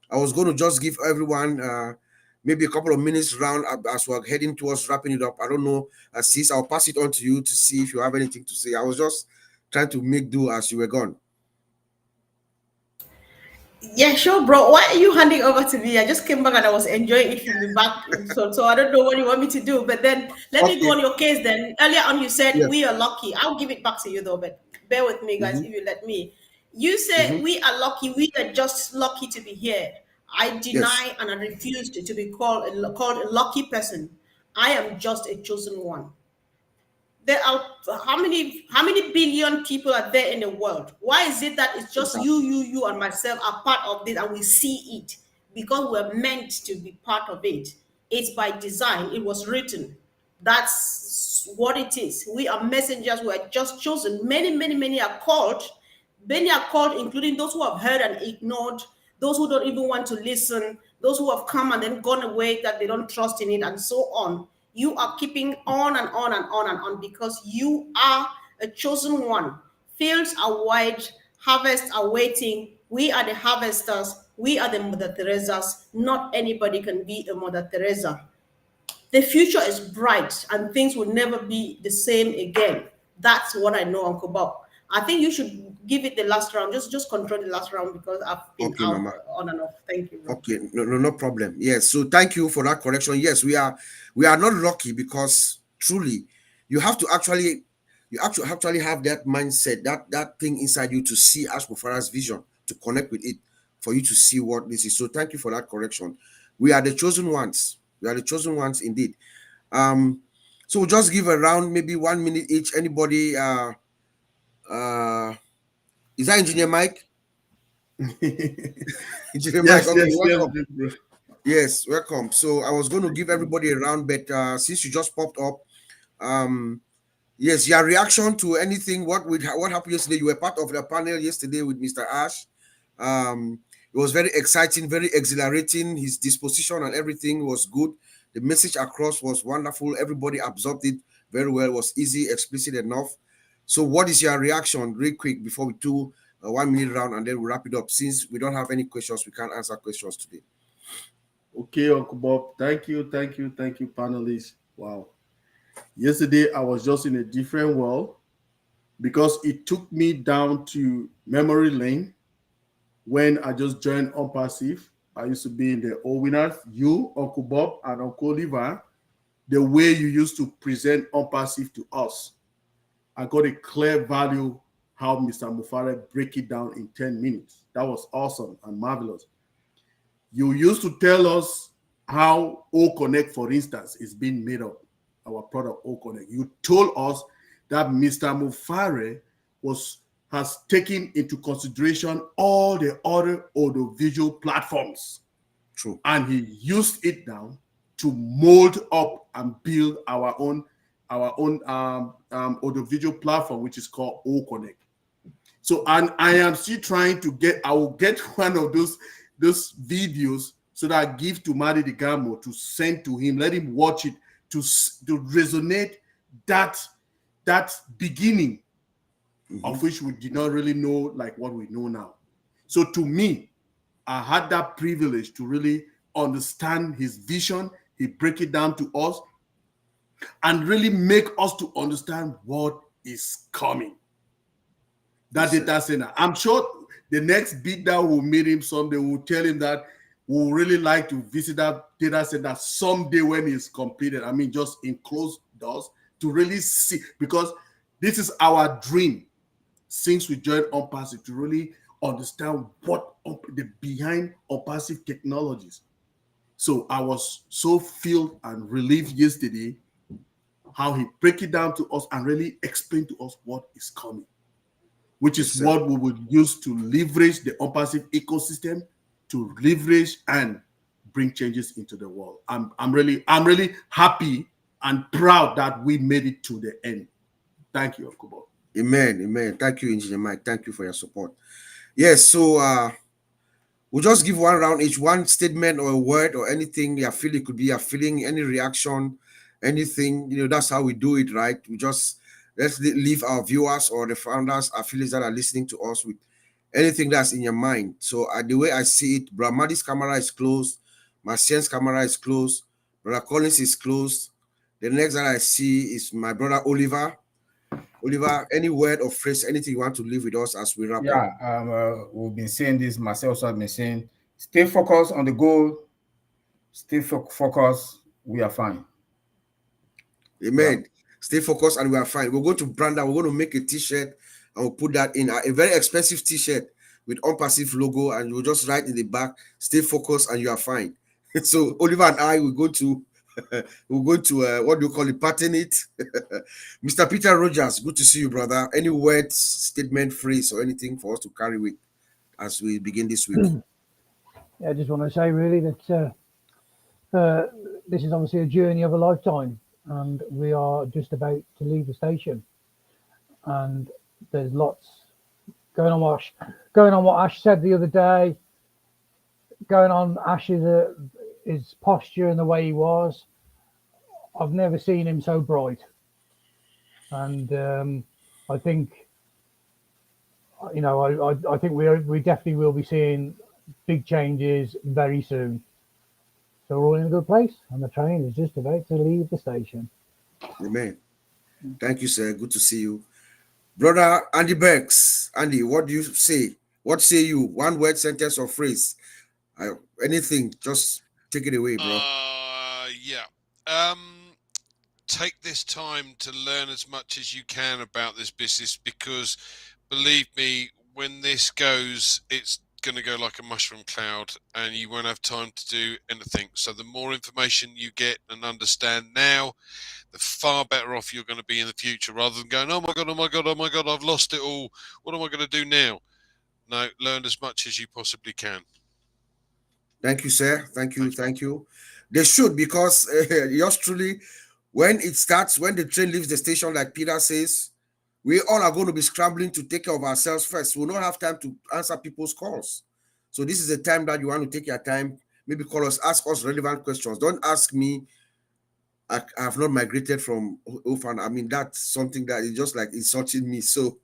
I was going to just give everyone maybe a couple of minutes round as we're heading towards wrapping it up. I don't know, Sis, I'll pass it on to you to see if you have anything to say. I was just trying to make do as you were gone. Yeah, sure, bro. Why are you handing over to me? I just came back and I was enjoying it from the back. So I don't know what you want me to do. But then let me go on your case then. Earlier on, you said we are lucky. I'll give it back to you though, but bear with me, guys, if you let me. You said we are lucky. We are just lucky to be here. I deny and I refuse to be called a lucky person. I am just a chosen one. There are how many billion people are there in the world? Why is it that it's just you and myself are part of this and we see it? Because we're meant to be part of it. It's by design. It was written. That's what it is. We are messengers. We are just chosen. Many are called. Many are called, including those who have heard and ignored, those who don't even want to listen, those who have come and then gone away that they don't trust in it, and so on. You are keeping on and on and on and on because you are a chosen one. Fields are wide, harvests are waiting. We are the harvesters. We are the Mother Teresas. Not anybody can be a Mother Teresa. The future is bright and things will never be the same again. That's what I know, Uncle Bob. I think you should give it the last round. Just control the last round because I've been out Mama. On and off. Thank you. Bro. Okay, no problem. Yes, so thank you for that correction. Yes, we are not lucky because truly, you actually have that mindset, that thing inside you to see Ash Mufara's vision, to connect with it, for you to see what this is. So thank you for that correction. We are the chosen ones. We are the chosen ones indeed. So we'll just give a round, maybe 1 minute each. Anybody? Is that Engineer Mike? Engineer Mike, okay, welcome. Yes, welcome. So I was going to give everybody a round, but since you just popped up, yes, your reaction to anything, what happened yesterday? You were part of the panel yesterday with Mr. Ash. It was very exciting, very exhilarating. His disposition and everything was good. The message across was wonderful. Everybody absorbed it very well. It was easy, explicit enough. So what is your reaction real quick before we do a 1 minute round and then we'll wrap it up? Since we don't have any questions, we can't answer questions today. Okay, Uncle Bob. Thank you, panelists. Wow. Yesterday, I was just in a different world because it took me down to memory lane when I just joined ONPASSIVE. I used to be in the old winners, you, Uncle Bob, and Uncle Oliver, the way you used to present ONPASSIVE to us. I got a clear value how Mr. Mufare break it down in 10 minutes. That was awesome and marvelous. You used to tell us how O Connect, for instance, is being made up, our product O Connect. You told us that Mr. Mufare has taken into consideration all the other audiovisual platforms. True. And he used it now to mold up and build our own audiovisual platform, which is called O Connect. So, and I am still trying to I will get one of those videos so that I give to Madi Digamo to send to him, let him watch it to resonate that beginning of which we did not really know like what we know now. So to me, I had that privilege to really understand his vision. He break it down to us and really make us to understand what is coming. That data center. I'm sure the next bid that will meet him someday will tell him that we would really like to visit that data center someday when it's completed. I mean, just in closed doors to really see, because this is our dream since we joined ONPASSIVE, to really understand what the behind ONPASSIVE technologies. So I was so filled and relieved yesterday how he break it down to us and really explain to us what is coming, which is what we would use to leverage the ONPASSIVE ecosystem, to leverage and bring changes into the world. I'm really happy and proud that we made it to the end. Thank you, Uncle Bob. Amen. Amen. Thank you, Engineer Mike. Thank you for your support. Yes, so we'll just give one round each, one statement or a word or anything you feel. It could be a feeling, any reaction, anything. That's how we do it, right? We just let's leave our viewers or the founders, affiliates that are listening to us with anything that's in your mind. So the way I see it, Bramadi's camera is closed, Marcien's camera is closed, Brother Collins is closed. The next that I see is my brother Oliver. Oliver, any word or phrase, anything you want to leave with us as we wrap up? Yeah, we've been saying this, myself also have been saying, stay focused on the goal, stay focused, we are fine. Amen. Yeah. Stay focused and we are fine. We're going to brand that. We're going to make a t-shirt and we'll put that in a very expensive t-shirt with ONPASSIVE logo, and we'll just write in the back, stay focused and you are fine. So Oliver and I will go to what do you call it, pattern it. Mr. Peter Rogers, good to see you, brother. Any words, statement, phrase, or anything for us to carry with as we begin this week? Yeah, I just want to say really that this is obviously a journey of a lifetime, and we are just about to leave the station. And there's lots going on. What Ash said the other day, going on his posture and the way he was. I've never seen him so bright, and I think, I think we definitely will be seeing big changes very soon. So we're all in a good place, and the train is just about to leave the station. Amen. Thank you, sir. Good to see you. Brother Andy Berks. Andy, what do you say? What say you? One word, sentence, or phrase? Anything. Just take it away, bro. Yeah. Take this time to learn as much as you can about this business, because believe me, when this goes, it's going to go like a mushroom cloud and you won't have time to do anything. So the more information you get and understand now, the far better off you're going to be in the future, rather than going, oh my God, I've lost it all. What am I going to do now? No, learn as much as you possibly can. Thank you, sir. Thank you. They should, because yours truly, when it starts, when the train leaves the station, like Peter says, we all are going to be scrambling to take care of ourselves first. We'll not have time to answer people's calls. So this is the time that you want to take your time, maybe call us, ask us relevant questions. Don't ask me, I have not migrated from Ofan. I mean, that's something that is just like insulting me. So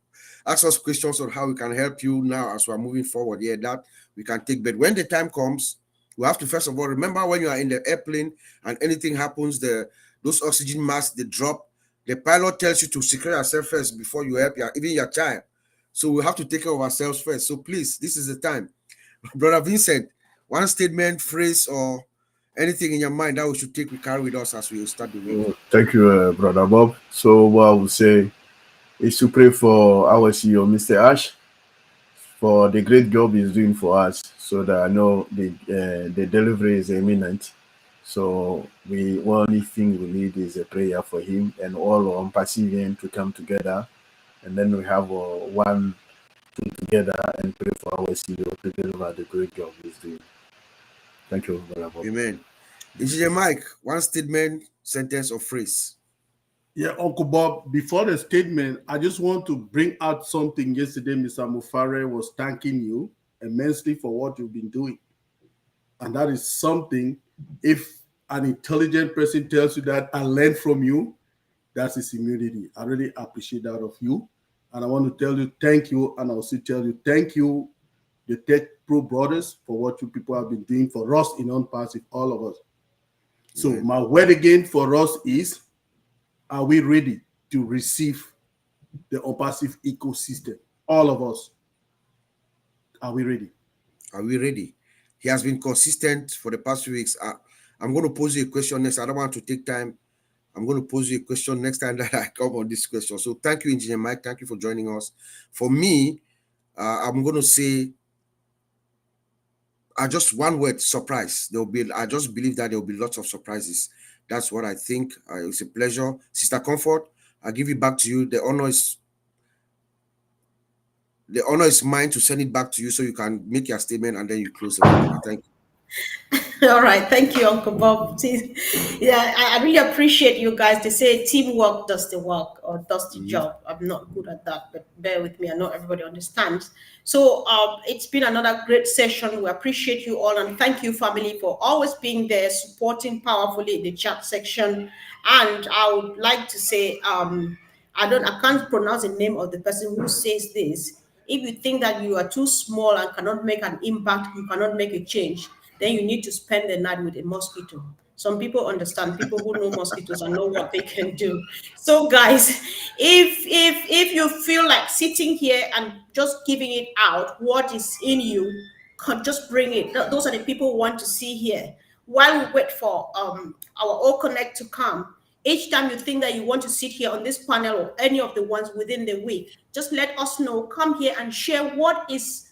ask us questions on how we can help you now as we're moving forward. Yeah, that we can take. But when the time comes, We have to first of all remember when you are in the airplane and anything happens, those oxygen masks they drop. The pilot tells you to secure yourself first before you help even your child. So we have to take care of ourselves first. So please, this is the time. Brother Vincent, one statement, phrase, or anything in your mind that we should take, we carry with us as we start the week. Thank you, Brother Bob. So what I would say is to pray for our CEO, Mr. Ash, for the great job he's doing for us, so that I know the delivery is imminent. So the only thing we need is a prayer for him and all on ONPASSIVE to come together, and then we have one thing together and pray for our CEO to deliver the great job he's doing. Thank you, Brother Bob. Amen. Engineer Mike, one statement, sentence, or phrase. Yeah, Uncle Bob, before the statement, I just want to bring out something. Yesterday, Mr. Mufare was thanking you immensely for what you've been doing. And that is something, if an intelligent person tells you that I learned from you, that's his immunity. I really appreciate that of you. And I want to tell you thank you. And I'll also tell you thank you, the Tech Pro brothers, for what you people have been doing for us in ONPASSIVE, all of us. So my word again for us is, are we ready to receive the ONPASSIVE ecosystem? All of us. Are we ready? Are we ready? He has been consistent for the past few weeks. I'm going to pose you a question next. I don't want to take time. I'm going to pose you a question next time that I come on this question. So thank you, Engineer Mike. Thank you for joining us. For me, I'm going to say, just one word, surprise. I just believe that there will be lots of surprises. That's what I think. It's a pleasure. Sister Comfort, I'll give it back to you. The honor is mine to send it back to you so you can make your statement and then you close the webinar. Thank you. All right, thank you, Uncle Bob. Yeah, I really appreciate you guys. They say teamwork does the work or does the job. I'm not good at that, but bear with me. I know everybody understands. So it's been another great session. We appreciate you all, and thank you, family, for always being there, supporting powerfully in the chat section. And I would like to say, I can't pronounce the name of the person who says this. If you think that you are too small and cannot make an impact, you cannot make a change, then you need to spend the night with a mosquito. Some people understand, people who know mosquitoes and know what they can do. So guys, if you feel like sitting here and just giving it out, what is in you, just bring it. Those are the people who want to see here. While we wait for our All Connect to come, each time you think that you want to sit here on this panel or any of the ones within the week, just let us know. Come here and share what is,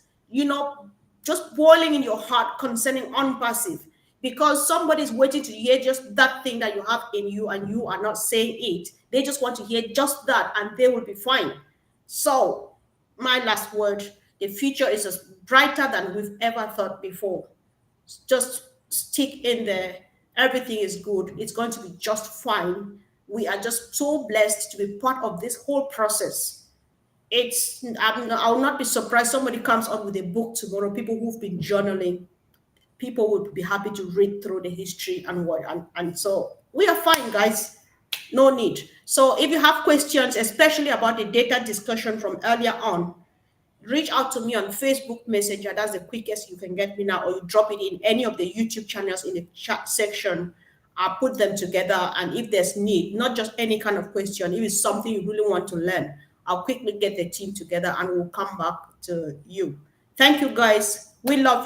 just boiling in your heart concerning ONPASSIVE, because somebody's waiting to hear just that thing that you have in you and you are not saying it. They just want to hear just that and they will be fine. So my last word, the future is as brighter than we've ever thought before. Just stick in there. Everything is good. It's going to be just fine. We are just so blessed to be part of this whole process. I will not be surprised somebody comes up with a book tomorrow. People who've been journaling, people would be happy to read through the history and what, and so we are fine, guys. No need. So if you have questions, especially about the data discussion from earlier on, reach out to me on Facebook Messenger. That's the quickest you can get me now, or you drop it in any of the YouTube channels in the chat section. I'll put them together, and if there's need, not just any kind of question, if it's something you really want to learn, I'll quickly get the team together and we'll come back to you. Thank you, guys. We love you.